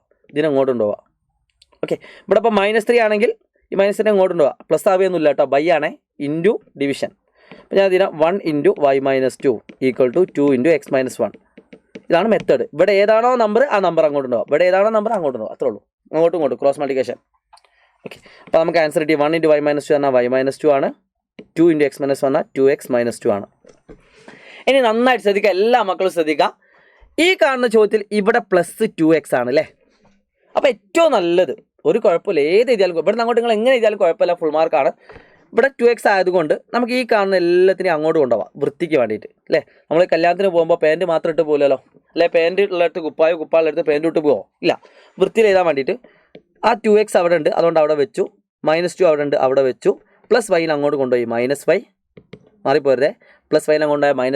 ഓക്കെ, ഇവിടെ ഇപ്പോൾ -3 ആണെങ്കിൽ ഈ -3 അങ്ങോട്ട് കൊണ്ടുപോവാം. പ്ലസ് ആവുകയൊന്നുമില്ല കേട്ടോ, ബൈ ആണേ, ഇൻറ്റു ഡിവിഷൻ. അപ്പോൾ ഞാൻ ഇതിനെ 1 × y - 2 = 2 × x - 1. ഇതാണ് മെത്തേഡ്. ഇവിടെ ഏതാണോ നമ്പർ ആ നമ്പർ അങ്ങോട്ട് കൊണ്ടുപോകാം, അത്രേ ഉള്ളൂ. അങ്ങോട്ടും ക്രോസ് മൾട്ടിപ്ലിക്കേഷൻ. ഓക്കെ, അപ്പോൾ നമുക്ക് ആൻസർ കിട്ടി 1 × y - 2 പറഞ്ഞാൽ y - 2 ആണ്, 2 × x - 1 പറഞ്ഞാൽ 2x - 2 ആണ്. ഇനി നന്നായിട്ട് ശ്രദ്ധിക്കുക, എല്ലാ മക്കളും ശ്രദ്ധിക്കുക. ഈ കാണുന്ന ചോദ്യത്തിൽ ഇവിടെ +2x ആണ് അല്ലേ. അപ്പോൾ ഏറ്റവും നല്ലത്, ഒരു കുഴപ്പമില്ല, ഏത് എഴുതിയാലും ഇവിടെ നിന്ന് അങ്ങോട്ട് നിങ്ങൾ എങ്ങനെ എഴുതിയാലും കുഴപ്പമില്ല, ഫുൾ മാർക്കാണ്. ഇവിടെ 2x ആയതുകൊണ്ട് നമുക്ക് ഈ കാണുന്ന എല്ലാത്തിനെയും അങ്ങോട്ട് കൊണ്ടുപോകാം വൃത്തിക്ക് വേണ്ടിയിട്ട് അല്ലേ. നമ്മൾ കല്യാണത്തിന് പോകുമ്പോൾ പാൻറ്റ് മാത്രം ഇട്ട് പോലല്ലോ അല്ലെ, പാൻറ്റ് ഉള്ളിടത്ത് കുപ്പായുള്ളടുത്ത് പാൻറ്റ് ഇട്ട് പോകുമോ, ഇല്ല. വൃത്തിയിൽ എഴുതാൻ വേണ്ടിയിട്ട് ആ 2x അവിടെ ഉണ്ട്, അതുകൊണ്ട് അവിടെ വെച്ചു. -2 അവിടെ ഉണ്ട്, അവിടെ വെച്ചു. +y അങ്ങോട്ട് കൊണ്ടുപോയി -y, മാറിപ്പോരുതേ. +y കൊണ്ടുപോയാൽ -y,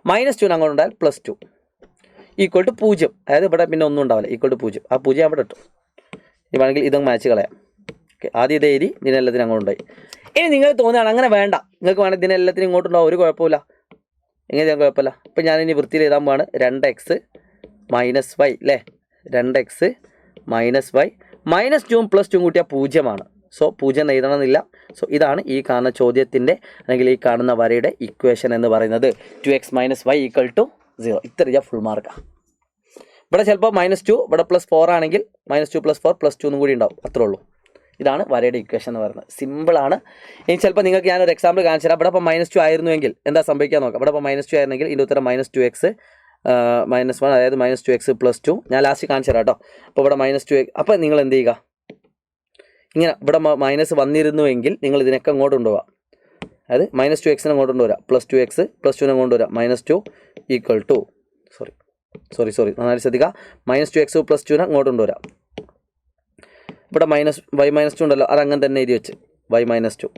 -2 അങ്ങോട്ട് ഉണ്ടായാൽ +2 = 0. അതായത് ഇവിടെ പിന്നെ ഒന്നും ഉണ്ടാവില്ല, =0. ആ 0 അവിടെ ഇട്ടു. ഇനി വേണമെങ്കിൽ ഇതൊന്ന് മാച്ച് കളയാം. ഓക്കെ, ആദ്യം ഇത് എഴുതി, ഇതിനെല്ലാത്തിനും അങ്ങോട്ട് ഉണ്ടായി. ഇനി നിങ്ങൾ തോന്നുകയാണ് അങ്ങനെ വേണ്ട, നിങ്ങൾക്ക് വേണമെങ്കിൽ ഇതിനെല്ലാത്തിനും ഇങ്ങോട്ടുണ്ടാവും, ഒരു കുഴപ്പമില്ല, എങ്ങനെ കുഴപ്പമില്ല. അപ്പം ഞാനിനി വൃത്തിയിൽ എഴുതാൻ പോവാണ്. 2x - y അല്ലേ, 2x - y, -2 +2 കൂട്ടിയാൽ 0 ആണ്. സോ 0 എഴുതണമെന്നില്ല. സോ ഇതാണ് ഈ കാണുന്ന ചോദ്യത്തിൻ്റെ അല്ലെങ്കിൽ ഈ കാണുന്ന വരയുടെ ഇക്വേഷൻ എന്ന് പറയുന്നത്. 2x - y = 0. ഇത്ര ഫുൾ മാർക്കാണ്. ഇവിടെ ചിലപ്പോൾ -2, ഇവിടെ +4 ആണെങ്കിൽ -2 + 4 +2 കൂടി ഉണ്ടാവും, അത്രേ ഉള്ളൂ. ഇതാണ് വരയുടെ ഇക്വേഷൻ എന്ന് പറയുന്നത്. സിമ്പിളാണ്. ഇനി ചിലപ്പോൾ നിങ്ങൾക്ക് ഞാനൊരു എക്സാമ്പിൾ കാണിച്ചു തരാം. ഇവിടെ ഇപ്പോൾ -2 ആയിരുന്നുവെങ്കിൽ എന്താ സംഭവിക്കാൻ നോക്കാം. ഇവിടെ ഇപ്പോൾ -2 ആയിരുന്നെങ്കിൽ ഇതിൻ്റെ ഉത്തരം -2x - 1, അതായത് -2x + 2. ഞാൻ ലാസ്റ്റ് കാണിച്ചു തരാം കേട്ടോ. അപ്പോൾ ഇവിടെ -2x, അപ്പോൾ നിങ്ങൾ എന്ത് ചെയ്യുക, ഇങ്ങനെ ഇവിടെ മൈനസ് വന്നിരുന്നുവെങ്കിൽ നിങ്ങൾ ഇതിനൊക്കെ അങ്ങോട്ട് കൊണ്ടുപോകാം. അതായത് -2x അങ്ങോട്ട് കൊണ്ടുവരാം, +2x +2 കൊണ്ടുവരാം, -2 = സോറി നന്നായി ശ്രദ്ധിക്കുക. -2x +2 അങ്ങോട്ട് കൊണ്ടുവരാം. ഇവിടെ y - 2 ഉണ്ടല്ലോ, അതങ്ങനെ തന്നെ എഴുതി വെച്ച് y - 2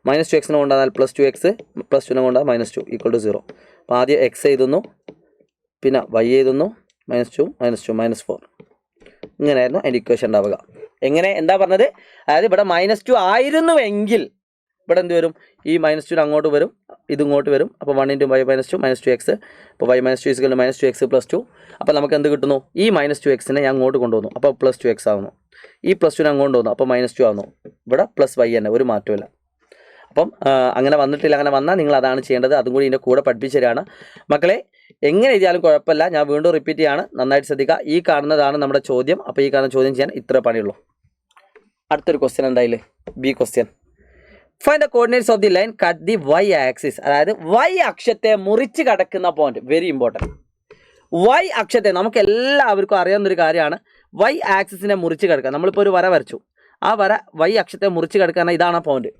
-2x കൊണ്ടുവന്നാൽ +2x +2 കൊണ്ടാൽ -2 = 0. അപ്പോൾ ആദ്യം x എഴുതുന്നു, പിന്നെ y എഴുതുന്നു, -2 -4. ഇങ്ങനെയായിരുന്നു അതിൻ്റെ ഇക്വേഷൻ ഉണ്ടാവുക. എങ്ങനെ, എന്താ പറഞ്ഞത്, അതായത് ഇവിടെ -2 ആയിരുന്നുവെങ്കിൽ ഇവിടെ എന്ത് വരും, ഈ -2 അങ്ങോട്ട് വരും, ഇതിങ്ങോട്ട് വരും. അപ്പോൾ 1 × y - 2 -2x. അപ്പോൾ y - 2 = -2x + 2. അപ്പോൾ നമുക്ക് എന്ത് കിട്ടുന്നു, ഈ -2x ഞാൻ അങ്ങോട്ട് കൊണ്ടുവന്നു, അപ്പോൾ +2x ആവുന്നു. ഈ +2 അങ്ങോട്ട് വന്നു, അപ്പോൾ -2 ആവുന്നു. ഇവിടെ +y തന്നെ, ഒരു മാറ്റമില്ല. അപ്പം അങ്ങനെ വന്നിട്ടില്ല, അങ്ങനെ വന്നാൽ നിങ്ങൾ അതാണ് ചെയ്യേണ്ടത്. അതും കൂടി ഇതിൻ്റെ കൂടെ പഠിപ്പിച്ചു തരാണ് മക്കളെ. എങ്ങനെ എഴുതിയാലും കുഴപ്പമില്ല, ഞാൻ വീണ്ടും റിപ്പീറ്റ് ചെയ്യാണ്, നന്നായിട്ട് ശ്രദ്ധിക്കുക. ഈ കാണുന്നതാണ് നമ്മുടെ ചോദ്യം. അപ്പോൾ ഈ കാണുന്ന ചോദ്യം ചെയ്യാൻ ഇത്ര പണിയുള്ളൂ. അടുത്തൊരു ക്വസ്റ്റ്യൻ എന്തായാലും B question. Find the coordinates of the line cut the y axis. അതായത് y അക്ഷത്തെ മുറിച്ച് കടക്കുന്ന പോയിന്റ്. Very important. y അക്ഷത്തെ നമുക്ക് എല്ലാവർക്കും അറിയാവുന്നൊരു കാര്യമാണ്. y ആക്സിസിനെ മുറിച്ച് കിടക്കുക. നമ്മളിപ്പോൾ ഒരു വര വരച്ചു, ആ വര y അക്ഷത്തെ മുറിച്ച് കിടക്കാൻ ഇതാണ് പോയിന്റ്.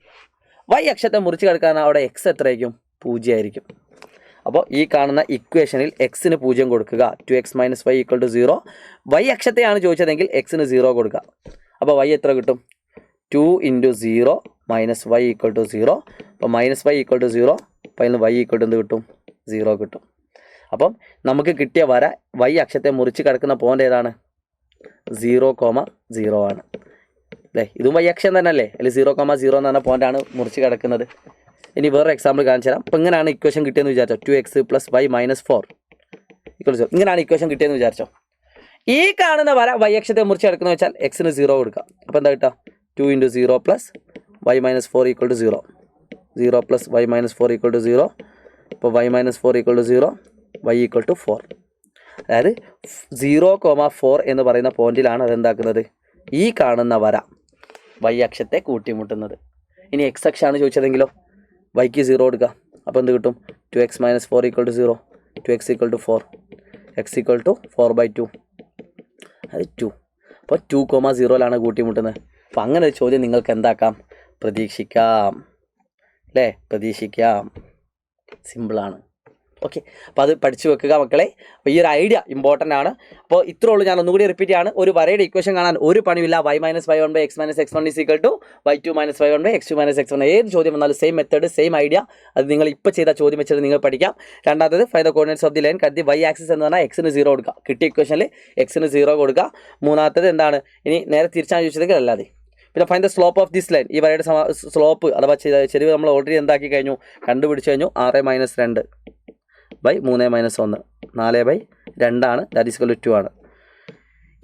y അക്ഷത്തെ മുറിച്ച് കിടക്കാൻ അവിടെ x എത്രയായിരിക്കും, 0 ആയിരിക്കും. അപ്പോൾ ഈ കാണുന്ന ഇക്വേഷനിൽ x-ന് 0 കൊടുക്കുക. 2x - y = 0. y അക്ഷത്തെയാണ് ചോദിച്ചതെങ്കിൽ x-ന് 0 കൊടുക്കുക. അപ്പോൾ y എത്ര കിട്ടും, 2 × 0 - y = 0. അപ്പോൾ -y = 0. അപ്പോൾ അതിന് y = എന്ത് കിട്ടും, 0 കിട്ടും. അപ്പം നമുക്ക് കിട്ടിയ വര y അക്ഷത്തെ മുറിച്ച് കിടക്കുന്ന പോയിന്റ് ഏതാണ്, 0,0 ആണ് അല്ലേ. ഇതും y അക്ഷം തന്നെ അല്ലേ, അതിൽ 0,0 എന്ന് പറഞ്ഞ പോയിന്റാണ് മുറിച്ച് കിടക്കുന്നത്. ഇനി വേറൊരു എക്സാമ്പിൾ കാണിച്ചു തരാം. അപ്പോൾ ഇങ്ങനെയാണ് ഇക്വേഷൻ കിട്ടിയെന്ന് വിചാരിച്ചോ, 2x + y - 4 = 0. ഇങ്ങനെയാണ് ഇക്വേഷൻ കിട്ടിയെന്ന് വിചാരിച്ചോ. ഈ കാണുന്ന വര y അക്ഷത്തെ മുറിച്ച് കിടക്കുന്നത് വെച്ചാൽ x-ന് 0 കൊടുക്കുക. അപ്പോൾ എന്താ കിട്ടുക, 2 × 0 + y - 4 = 0. 0 + y - 4 = 0. അപ്പോൾ y - 4 = 0, y = 4. അതായത് 0,4 എന്ന് പറയുന്ന പോയിന്റിലാണ് അതെന്താക്കുന്നത്, ഈ കാണുന്ന വര y അക്ഷത്തെ കൂട്ടിമുട്ടുന്നത്. ഇനി x അക്ഷമാണ് ചോദിച്ചതെങ്കിലോ, y-ക്ക് 0 കൊടുക്കുക. അപ്പോൾ എന്ത് കിട്ടും, 2x - 4 = 0. 2x = 4, x = 4/2, അത് 2. അപ്പോൾ 2,0 കൂട്ടിമുട്ടുന്നത്. അപ്പോൾ അങ്ങനെ ഒരു ചോദ്യം നിങ്ങൾക്ക് എന്താക്കാം, പ്രതീക്ഷിക്കാം അല്ലേ, പ്രതീക്ഷിക്കാം. സിമ്പിളാണ്. ഓക്കെ, അപ്പോൾ അത് പഠിച്ചു വെക്കുക മക്കളെ. അപ്പോൾ ഈ ഒരു ഐഡിയ ഇമ്പോർട്ടൻ്റ് ആണ്. അപ്പോൾ ഇത്രേ ഉള്ളൂ. ഞാൻ ഒന്നുകൂടി റിപ്പീറ്റ് ചെയ്യാണ്. ഒരു വരയുടെ ഇക്വേഷൻ കാണാൻ ഒരു പണിയില്ല. y - y1 / x - x1 = y2 - y1 / x2 - x1. ഏത് ചോദ്യം വന്നാലും സെയിം മെത്തേഡ്, സെയിം ഐഡിയ. അത് നിങ്ങൾ ഇപ്പോൾ ചെയ്ത ചോദ്യം വെച്ചിട്ട് നിങ്ങൾ പഠിക്കാം. രണ്ടാമത് find the coordinates of the line cut the y axis എന്ന് പറഞ്ഞാൽ x-ന് 0 കൊടുക്കുക. കിട്ടിയ ഇക്വേഷനിൽ x-ന് 0 കൊടുക്കുക. മൂന്നാമത്തത് എന്താണ്, ഇനി നേരെ തിരിച്ചാണ് ചോദിച്ചതെങ്കിൽ അല്ലാതെ. പിന്നെ find the slope of this line. ഈ വരയുടെ സ്ലോപ്പ് അഥവാ ചെരിവ് നമ്മൾ ഓൾറെഡി എന്താക്കി കഴിഞ്ഞു, കണ്ടുപിടിച്ച് കഴിഞ്ഞു. 6 - 2 / 3 - 1 4/2 ആണ്. ദാറ്റ് ഈസ് ഈക്വൽ ടു 2 ആണ്.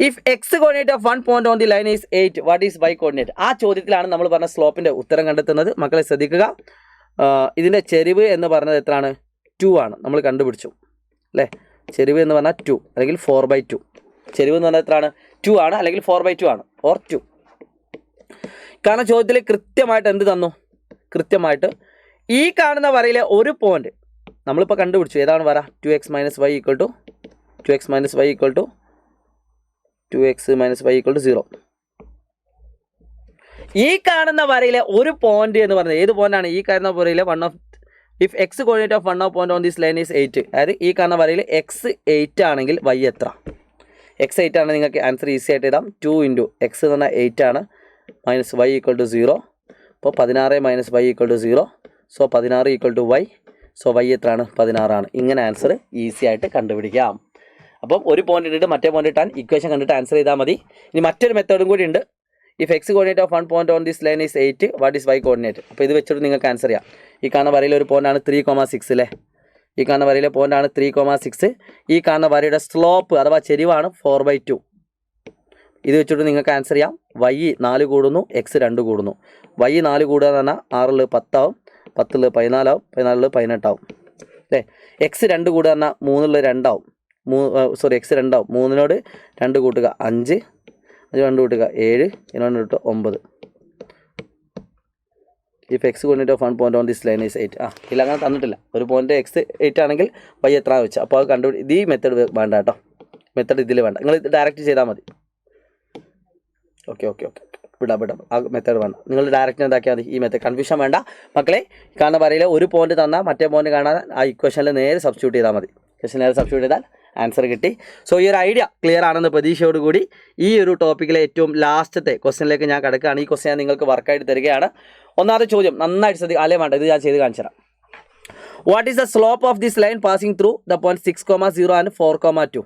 If X coordinate of 1 point on the line is 8, what is y coordinate? ആ ചോദ്യത്തിലാണ് നമ്മൾ പറഞ്ഞ സ്ലോപ്പിൻ്റെ ഉത്തരം കണ്ടെത്തുന്നത്. മക്കളെ ശ്രദ്ധിക്കുക. ഇതിൻ്റെ ചെരിവ് എന്ന് പറഞ്ഞത് എത്രയാണ്, 2 ആണ്. നമ്മൾ കണ്ടുപിടിച്ചു അല്ലേ. ചെരിവ് എന്ന് പറഞ്ഞാൽ 2 അല്ലെങ്കിൽ 4/2. ചെരിവ് എന്ന് പറഞ്ഞാൽ എത്രയാണ്, 2 ആണ് അല്ലെങ്കിൽ 4/2 ആണ്, ഓർ 2. കാരണം ചോദ്യത്തിൽ കൃത്യമായിട്ട് എന്ത് തന്നു? കൃത്യമായിട്ട് ഈ കാണുന്ന വരയിലെ ഒരു പോയിന്റ് നമ്മളിപ്പോൾ കണ്ടുപിടിച്ചു. ഏതാണ് വര? 2x - y = 2x - y = 2x - y = 0. ഈ കാണുന്ന വരയിലെ ഒരു പോയിന്റ് എന്ന് പറയുന്നത് ഏത് പോയിന്റാണ്? ഈ കാണുന്ന വരയിലെ if X coordinate of one of point on this line is 8, അതായത് ഈ കാണുന്ന വരയിൽ എക്സ് 8 ആണെങ്കിൽ വൈ എത്ര? എക്സ് 8 ആണ്. നിങ്ങൾക്ക് ആൻസർ ഈസി ആയിട്ട് എഴുതാം. 2 × എക്സ് എന്ന് പറഞ്ഞാൽ 8 ആണ്, മൈനസ് വൈ = 0. അപ്പോൾ 16 - y = 0. So 16 = y. So Y എത്രയാണ്? 16 ആണ്. ഇങ്ങനെ ആൻസർ ഈസി ആയിട്ട് കണ്ടുപിടിക്കാം. അപ്പം ഒരു പോയിന്റ് ഇട്ടിട്ട് മറ്റേ പോയിന്റ് ഇട്ടാൻ ഇക്വേഷൻ കണ്ടിട്ട് ആൻസർ ചെയ്താൽ മതി. ഇനി മറ്റൊരു മെത്തേഡും കൂടി ഉണ്ട്. If X coordinate of one point on this line is 8, what is Y coordinate? അപ്പോൾ ഇത് വെച്ചിട്ട് നിങ്ങൾക്ക് ആൻസർ ചെയ്യാം. ഈ കാണുന്ന വരയിൽ ഒരു പോയിന്റാണ് 3,6 അല്ലേ? ഈ കാണുന്ന വരയിലെ പോയിന്റാണ് 3,6. ഈ കാണുന്ന വരയുടെ സ്ലോപ്പ് അഥവാ ചെരിവാണ് 4/2. ഇത് വെച്ചിട്ട് നിങ്ങൾക്ക് ആൻസർ ചെയ്യാം. വൈ 4 കൂടുന്നു, എക്സ് 2 കൂടുന്നു. വൈ 4 കൂടുക എന്ന് പറഞ്ഞാൽ 6 + 10 ആവും, 10 + 14 ആവും, 14 + 18 ആവും അല്ലേ? എക്സ് 2 കൂടുക എന്ന് പറഞ്ഞാൽ 3 + 2 ആവും. എക്സ് 2 ആവും. 3നോട് 2 കൂട്ടുക 5, 2 കൂട്ടുക 7, 2 കൂട്ടുക 9. If X coordinate of one point on this line is 8. ഇല്ല, അങ്ങനെ തന്നിട്ടില്ല. ഒരു പോയിന്റ് എക്സ് 8 ആണെങ്കിൽ വൈ എത്ര വെച്ചാൽ. അപ്പോൾ അത് കണ്ടുപിടി. ഇത് ഈ മെത്തേഡ് വേണ്ട കേട്ടോ. മെത്തേഡ് ഇതിൽ വേണ്ട. നിങ്ങൾ ഇത് ഡയറക്റ്റ് ചെയ്താൽ മതി. ഓക്കെ വിടാം. ആ മെത്തേഡ് വേണ്ട. നിങ്ങൾ ഡയറക്റ്റ് എന്താക്കിയാൽ മതി. ഈ മെത്തേഡ് കൺഫ്യൂഷൻ വേണ്ട മക്കളെ. കാണുന്ന വരയിൽ ഒരു പോയിന്റ് തന്നാൽ മറ്റേ പോയിന്റ് കാണാൻ ആ ഇക്വേഷനിൽ നേരെ സബ്സ്റ്റിറ്റ്യൂട്ട് ചെയ്താൽ മതി. ഇക്വേഷൻ നേരെ സബ്സ്റ്റിറ്റ്യൂട്ട് ചെയ്താൽ ആൻസർ കിട്ടി. സോ ഈ ഒരു ഐഡിയ ക്ലിയർ ആണെന്ന് പ്രതീക്ഷയോടുകൂടി ഈ ഒരു ടോപ്പിക്കിലെ ഏറ്റവും ലാസ്റ്റത്തെ ക്വസ്റ്റ്യനിലേക്ക് ഞാൻ കിടക്കുകയാണ്. ഈ ക്വസ്റ്റ്യൻ ഞാൻ നിങ്ങൾക്ക് വർക്കായിട്ട് തരികയാണ്. ഒന്നാമത്തെ ചോദ്യം നന്നായിട്ട് ശ്രദ്ധിക്കുക. അല്ലേ വേണ്ട, ഇത് ഞാൻ ചെയ്ത് കാണിച്ചു തരാം. What is the slope of this line passing through the point 6,0 and 4,2?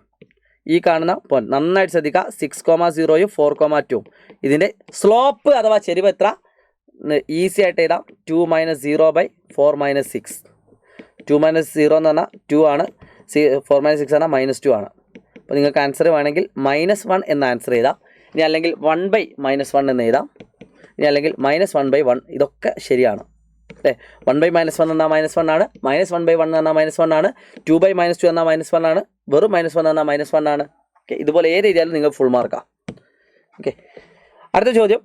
ഈ കാണുന്ന പോയിന്റ് നന്നായിട്ട് ശ്രദ്ധിക്കുക. 6,0യും 4,2. ഇതിൻ്റെ സ്ലോപ്പ് അഥവാ ചെരിവ് എത്ര? ഈസി ആയിട്ട് എഴുതാം. 2 - 0/4 - 6. 2 - 0 എന്ന് പറഞ്ഞാൽ 2 ആണ്. 4 - 6 ആണ് -2 ആണ്. അപ്പോൾ നിങ്ങൾക്ക് ആൻസർ വേണമെങ്കിൽ -1 എന്ന ആൻസർ എഴുതാം. ഇനി അല്ലെങ്കിൽ 1/-1 എന്ന് എഴുതാം. ഇനി അല്ലെങ്കിൽ -1/1. ഇതൊക്കെ ശരിയാണ് അല്ലേ? 1/-1 എന്നാൽ -1 ആണ്. -1/1 എന്നാൽ -1 ആണ്. 2/-2 എന്നാൽ -1 ആണ്. വെറും -1 എന്നാൽ -1 ആണ്. ഓക്കെ, ഇതുപോലെ ഏത് എഴുതിയാലും നിങ്ങൾ ഫുൾ മാർക്കാണ്. ഓക്കെ, അടുത്ത ചോദ്യം.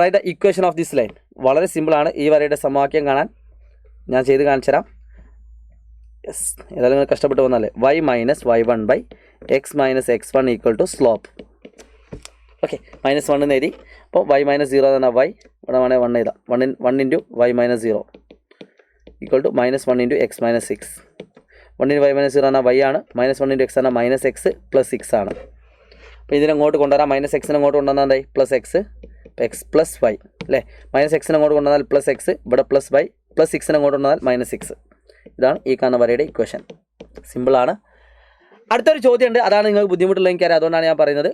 Write the equation of this line. വളരെ സിമ്പിളാണ്. ഈ വരയുടെ സമവാക്യം കാണാൻ ഞാൻ ചെയ്ത് കാണിച്ചു തരാം. യെസ്, ഏതായാലും നിങ്ങൾ കഷ്ടപ്പെട്ട് വന്നാലേ. y - y1/x - x1 = slope. Okay, -1 എന്ന് എഴുതി. അപ്പോൾ y - 0 എന്ന് പറഞ്ഞാൽ y, ഇവിടെ വേണമെങ്കിൽ 1 എഴുതാം. 1 × y - 0 = -1 × x - 6. 1 × y - 0 എന്നാൽ y ആണ്. -1 × x എന്നാൽ -x + 6 ആണ്. അപ്പോൾ ഇതിനെ അങ്ങോട്ട് കൊണ്ടുവരാം. -x അങ്ങോട്ട് കൊണ്ടുവന്നാൽ എന്തായി? +x, x + y അല്ലേ? -x അങ്ങോട്ട് കൊണ്ടുവന്നാൽ +x, ഇവിടെ +y, +6 അങ്ങോട്ട് കൊണ്ടുവന്നാൽ -6. ഇതാണ് ഈ കാണുന്ന വരയുടെ ഇക്വേഷൻ. സിമ്പിളാണ്. അടുത്തൊരു ചോദ്യമുണ്ട്. അതാണ് നിങ്ങൾക്ക് ബുദ്ധിമുട്ടുള്ള എനിക്കറിയാം. അതുകൊണ്ടാണ് ഞാൻ പറയുന്നത്.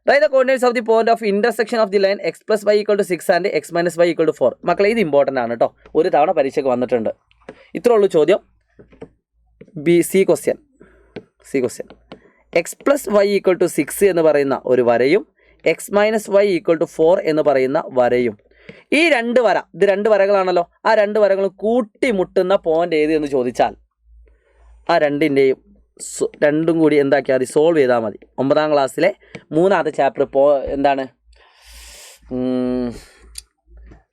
Write the coordinates of the point of intersection of the line x + y = 6 and x - y = 4. മക്കളെ ഇത് ഇമ്പോർട്ടൻ്റ് ആണ് കേട്ടോ. ഒരു തവണ പരീക്ഷയ്ക്ക് വന്നിട്ടുണ്ട്. ഇത്രേ ഉള്ളൂ ചോദ്യം. C question. x + y = 6 എന്ന് പറയുന്ന ഒരു വരയും x - y = 4 എന്ന് പറയുന്ന വരയും. ഈ രണ്ട് വര, ഇത് രണ്ട് വരകളാണല്ലോ. ആ രണ്ട് വരകളും കൂട്ടിമുട്ടുന്ന പോയിന്റ് ഏത് എന്ന് ചോദിച്ചാൽ ആ രണ്ടും കൂടി എന്താക്കിയാൽ മതി? സോൾവ് ചെയ്താൽ മതി. 9ാം ക്ലാസ്സിലെ 3ാമത്തെ ചാപ്റ്റർ എന്താണ്?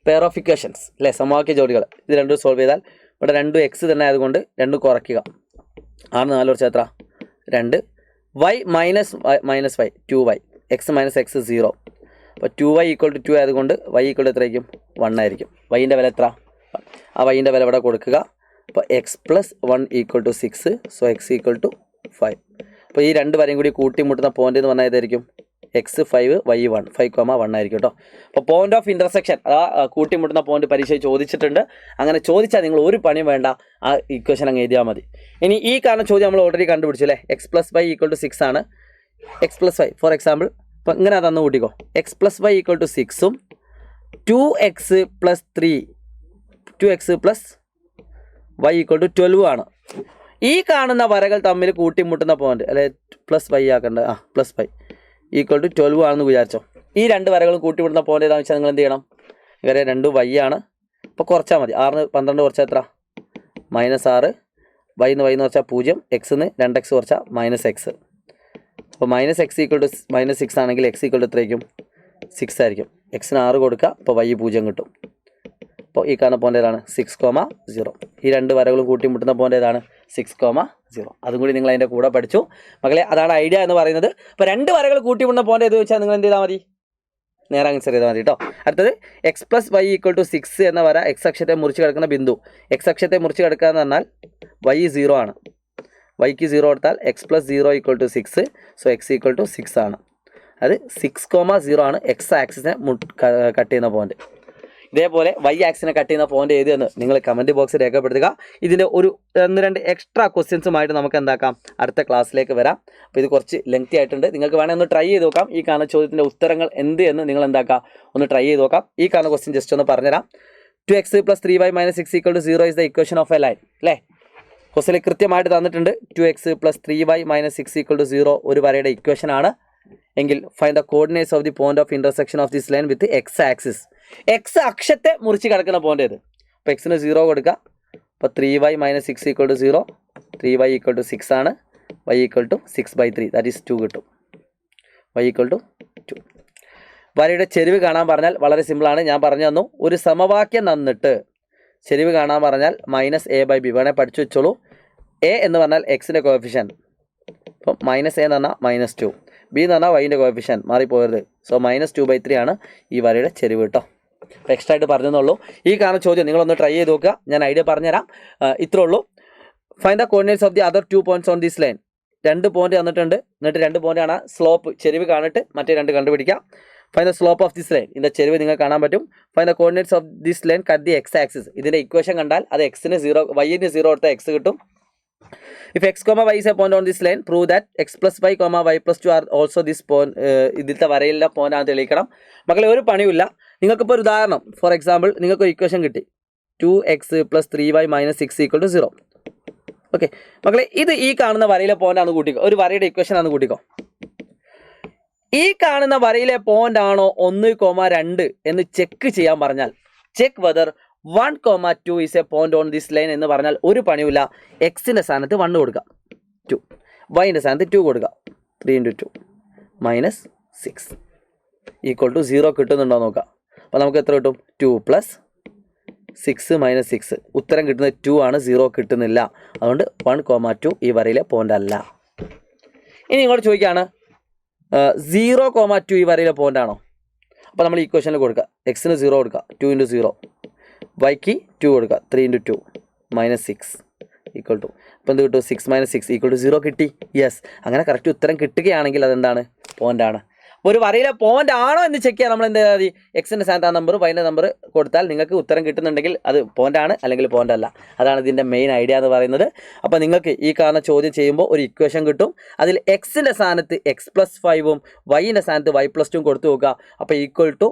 പെയർ ഓഫ് ഇക്വേഷൻസ് അല്ലേ? സമവാക്യ ജോഡികൾ. ഇത് രണ്ടും സോൾവ് ചെയ്താൽ ഇവിടെ 2 x തന്നെ ആയതുകൊണ്ട് 2 കുറയ്ക്കുക. 6 4 കുറച്ച് എത്ര? 2. y - y 2y. x - x 0. അപ്പോൾ 2y = 2 ആയതുകൊണ്ട് y = എത്രയായിരിക്കും? 1 ആയിരിക്കും. വൈൻ്റെ വില എത്ര? ആ വൈൻ്റെ വില ഇവിടെ കൊടുക്കുക. അപ്പോൾ x + 1 = 6. So x = 5. അപ്പോൾ ഈ രണ്ട് വരയും കൂടി കൂട്ടിമുട്ടുന്ന പോയിന്റ് എന്ന് പറഞ്ഞാൽ ഏതായിരിക്കും? x 5 y 1 5,1 ആയിരിക്കും കേട്ടോ. അപ്പോൾ പോയിന്റ് ഓഫ് ഇന്റർസെക്ഷൻ അതാ കൂട്ടിമുട്ടുന്ന പോയിന്റ് പരീക്ഷ ചോദിച്ചിട്ടുണ്ട്. അങ്ങനെ ചോദിച്ചാൽ നിങ്ങൾ ഒരു പണിയും വേണ്ട, ആ ഇക്വേഷൻ അങ്ങ് എഴുതിയാൽ മതി. ഇനി ഈ കാണുന്ന ചോദ്യം നമ്മൾ ഓൾറെഡി കണ്ടുപിടിച്ചു അല്ലേ? x + y = 6 ആണ്. x + y ഫോർ എക്സാമ്പിൾ അപ്പോൾ ഇങ്ങനെ തന്നു കൂട്ടിക്കോ. x + y = 6ഉം 2x + 3 2x + y = 12 ആണ്. ഈ കാണുന്ന വരകൾ തമ്മിൽ കൂട്ടിമുട്ടുന്ന പോയിന്റ് അല്ലെ? +y ആക്കണ്ട. +y = 12 ആണെന്ന് വിചാരിച്ചോ. ഈ രണ്ട് വരകളും കൂട്ടിമുട്ടുന്ന പോയിന്റ് ഏതാണെന്ന് വെച്ചാൽ നിങ്ങൾ എന്ത് ചെയ്യണം? ഇവരെ 2 y ആണ്. അപ്പോൾ കുറച്ചാൽ മതി. 6 12 കുറച്ചാൽ എത്ര? -6. y എന്ന് കുറച്ചാൽ 0. x എന്ന് 2x കുറച്ചാൽ -x. അപ്പോൾ -x = -6 ആണെങ്കിൽ x = എത്രയായിരിക്കും? 6 ആയിരിക്കും. എക്സിന് 6 കൊടുക്കുക, അപ്പോൾ y 0 കിട്ടും. അപ്പോൾ ഈ കാണുന്ന പോയിന്റ് ഏതാണ്? 6,0. ഈ രണ്ട് വരകളും കൂട്ടിമുട്ടുന്ന പോയിന്റ് ഏതാണ്? 6,0. അതും കൂടി നിങ്ങൾ അതിൻ്റെ കൂടെ പഠിച്ചു മക്കളെ. അതാണ് ഐഡിയ എന്ന് പറയുന്നത്. അപ്പോൾ രണ്ട് വരകൾ കൂട്ടിമുട്ടുന്ന പോയിന്റ് ഏത് വെച്ചാൽ നിങ്ങൾ എന്ത് ചെയ്താൽ മതി? നേരെ ആൻസർ ചെയ്താൽ മതി കേട്ടോ. അടുത്തത് x + y = 6 എന്ന വര എക്സ് അക്ഷത്തെ മുറിച്ച് കിടക്കുന്ന ബിന്ദു. എക്സ് അക്ഷത്തെ മുറിച്ച് കിടക്കുക എന്ന് പറഞ്ഞാൽ y 0 ആണ്. yക്ക് 0 കൊടുത്താൽ x + 0 = 6. സോ x = 6 ആണ്. അത് 6,0 ആണ് എക്സ് ആക്സിനെ കട്ട് ചെയ്യുന്ന പോയിന്റ്. ഇതേപോലെ y ആക്സിനെ കട്ട് ചെയ്യുന്ന പോയിന്റ് ഏത് എന്ന് നിങ്ങൾ കമൻറ്റ് ബോക്സിൽ രേഖപ്പെടുത്തുക. ഇതിൻ്റെ ഒരു 1-2 എക്സ്ട്രാ ക്വസ്റ്റ്യൻസുമായിട്ട് നമുക്ക് എന്താക്കാം, അടുത്ത ക്ലാസ്സിലേക്ക് വരാം. അപ്പോൾ ഇത് കുറച്ച് ലെങ്തി ആയിട്ടുണ്ട്. നിങ്ങൾക്ക് വേണമെങ്കിൽ ഒന്ന് ട്രൈ ചെയ്ത് നോക്കാം. ഈ കാണുന്ന ചോദ്യത്തിൻ്റെ ഉത്തരങ്ങൾ എന്ത് എന്ന് നിങ്ങൾ എന്താക്കുക, ഒന്ന് ട്രൈ ചെയ്ത് നോക്കാം. ഈ കാണുന്ന ക്വസ്റ്റ്യൻ ജസ്റ്റ് ഒന്ന് പറഞ്ഞുതരാം. 2x + 3y - 6 = 0 is the equation of a line. അല്ലേ? ക്വസ്റ്റ്യനിൽ കൃത്യമായിട്ട് തന്നിട്ടുണ്ട്. 2x + 3y - 6 = 0 ഒരു വരയുടെ ഇക്വേഷൻ ആണ് എങ്കിൽ find the coordinates of the point of intersection of this line with X axis. X അക്ഷത്തെ മുറിച്ച് കിടക്കുന്ന പോയിന്റ് ഏത്? അപ്പോൾ എക്സിന് 0 കൊടുക്കുക. അപ്പോൾ 3y - 6 = 0. 3y = 6 ആണ്. y = 6/3, ദാറ്റ് ഈസ് 2 കിട്ടും. y = 2. വരയുടെ ചെരിവ് കാണാൻ പറഞ്ഞാൽ വളരെ സിമ്പിളാണ്. ഞാൻ പറഞ്ഞു തന്നു. ഒരു സമവാക്യം തന്നിട്ട് ചെരിവ് കാണാൻ പറഞ്ഞാൽ -a/b വേണേൽ പഠിച്ചു വെച്ചോളൂ. a എന്ന് പറഞ്ഞാൽ എക്സിൻ്റെ കോഎഫിഷ്യൻ. അപ്പം -a എന്ന് പറഞ്ഞാൽ -2, b എന്ന് പറഞ്ഞാൽ വൈൻ്റെ കോഎഫിഷ്യൻ, മാറിപ്പോയത്. സോ -2/3 ആണ് ഈ വരയുടെ ചെരിവ് കേട്ടോ. അപ്പോൾ എക്സ്ട്രാ ആയിട്ട് പറഞ്ഞെന്നുള്ളൂ. ഈ കാണുന്ന ചോദ്യം നിങ്ങളൊന്ന് ട്രൈ ചെയ്ത് നോക്കുക. ഞാൻ ഐഡിയ പറഞ്ഞുതരാം. ഇത്രേ ഉള്ളൂ. Find the coordinates of the other 2 points on this line. 2 point തന്നിട്ടുണ്ട്. എന്നിട്ട് 2 പോയിന്റ് ആണ് സ്ലോപ്പ്, ചെരിവ് കാണിട്ട് മറ്റേ 2 കണ്ടുപിടിക്കാം. Find the slope of this line. ഇതിൻ്റെ ചെരിവ് നിങ്ങൾക്ക് കാണാൻ പറ്റും. Find the coordinates of this line cut the X axis. ഇതിൻ്റെ ഇക്വേഷൻ കണ്ടാൽ അത് എക്സിന് 0, വൈന് 0 കൊടുത്താൽ എക്സ് കിട്ടും. If x, y is a point on this line, prove that x + y, y + 2 are also this point. ഇതിലത്തെ വരയിലെ point ആണ് തെളിയിക്കണം. മക്കളെ ഒരു പണിയില്ല. നിങ്ങൾക്കിപ്പോൾ ഒരു ഉദാഹരണം, ഫോർ എക്സാമ്പിൾ നിങ്ങൾക്ക് ഒരു ഇക്വേഷൻ കിട്ടി. 2x + 3y - 6 = 0. ഓക്കെ മക്കളെ, ഇത് ഈ കാണുന്ന വരയിലെ പോയിന്റ് ആണ് കൂട്ടിക്കോ. ഒരു വരയുടെ ഇക്വേഷൻ ആണ് കൂട്ടിക്കോ. ഈ കാണുന്ന വരയിലെ പോയിന്റ് ആണോ 1,2 എന്ന് ചെക്ക് ചെയ്യാൻ പറഞ്ഞാൽ, check whether 1,2 is a point on this line എന്ന് പറഞ്ഞാൽ ഒരു പണിയില്ല. എക്സിൻ്റെ സ്ഥാനത്ത് 1 കൊടുക്കുക, 2. വൈൻ്റെ സ്ഥാനത്ത് 2 കൊടുക്കുക. 3 × 2 -6 = 0 കിട്ടുന്നുണ്ടോ നോക്കുക. അപ്പോൾ നമുക്ക് എത്ര കിട്ടും? 2 + 6 - 6. ഉത്തരം കിട്ടുന്നത് 2 ആണ്, 0 കിട്ടുന്നില്ല. അതുകൊണ്ട് 1,2 ഈ വരയിലെ പോയിന്റ് അല്ല. ഇനി ഇങ്ങോട്ട് ചോദിക്കുകയാണ് 0,2 ഈ വരയിലെ പോയിന്റ് ആണോ? അപ്പോൾ നമ്മൾ ഇക്വേഷനിൽ കൊടുക്കുക. എക്സിന് 0 കൊടുക്കുക, 2 × 0. വൈക്ക് 2 കൊടുക്കുക, 3 × 2 -6 = അപ്പോൾ എന്ത് കിട്ടും? 6 - 6 = 0 കിട്ടി. യെസ്, അങ്ങനെ കറക്റ്റ് ഉത്തരം കിട്ടുകയാണെങ്കിൽ അതെന്താണ്? പോയിൻ്റാണ്. ഒരു വരയിലെ പോയിന്റ് ആണോ എന്ന് ചെക്ക് ചെയ്യാൻ നമ്മൾ എന്താ മതി? എക്സിൻ്റെ സ്ഥാനത്ത് നമ്പർ, വൈൻ്റെ നമ്പർ കൊടുത്താൽ നിങ്ങൾക്ക് ഉത്തരം കിട്ടുന്നുണ്ടെങ്കിൽ അത് പോയിന്റ് ആണ്, അല്ലെങ്കിൽ പോയിന്റ് അല്ല. അതാണ് ഇതിൻ്റെ മെയിൻ ഐഡിയ എന്ന് പറയുന്നത്. അപ്പോൾ നിങ്ങൾക്ക് ഈ കാണുന്ന ചോദ്യം ചെയ്യുമ്പോൾ ഒരു ഇക്വേഷൻ കിട്ടും. അതിൽ എക്സിൻ്റെ സ്ഥാനത്ത് x + 5ഉം വൈൻ്റെ സ്ഥാനത്ത് y + 2ഉം കൊടുത്തു നോക്കുക. അപ്പോൾ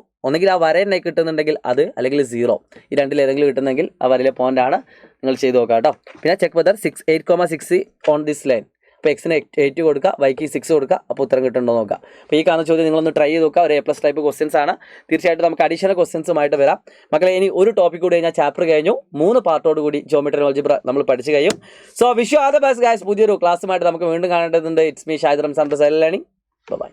= ഒന്നെങ്കിൽ ആ വര തന്നെ കിട്ടുന്നുണ്ടെങ്കിൽ അത്, അല്ലെങ്കിൽ 0. ഈ രണ്ടിൽ ഏതെങ്കിലും കിട്ടുന്നെങ്കിൽ ആ വരയിലെ പോയിന്റ് ആണ്. നിങ്ങൾ ചെയ്ത് നോക്കുക കേട്ടോ. പിന്നെ check whether 8,6 on this line. അപ്പോൾ എക്സിന് 8 കൊടുക്കുക, വൈക്ക് 6 കൊടുക്കുക. അപ്പോൾ ഉത്തരം കിട്ടുന്നുണ്ടോ നോക്കുക. അപ്പോൾ ഈ കാണുന്ന ചോദ്യം നിങ്ങളൊന്ന് ട്രൈ ചെയ്ത് നോക്കുക. ഒരു A+ ടൈപ്പ് ക്വസ്റ്റ്യൻസ് ആണ്. തീർച്ചയായിട്ടും നമുക്ക് അഡീഷണൽ ക്വസ്റ്റ്യൻസുമായിട്ട് വരാം. മക്കളെ, ഇനി ഒരു ടോപ്പിക് കൂടി കഴിഞ്ഞാൽ ചാപ്റ്റർ കഴിഞ്ഞു. 3 പാർട്ടോട് കൂടി ജോമെട്രി ആൻഡ് ആൾജിബ്ര നമ്മൾ പഠിച്ചു കഴിയും. So wish you all the best guys. പുതിയൊരു ക്ലാസ്സുമായിട്ട് നമുക്ക് വീണ്ടും കാണേണ്ടതുണ്ട്. It's me Shahid Ramzan, learning. By.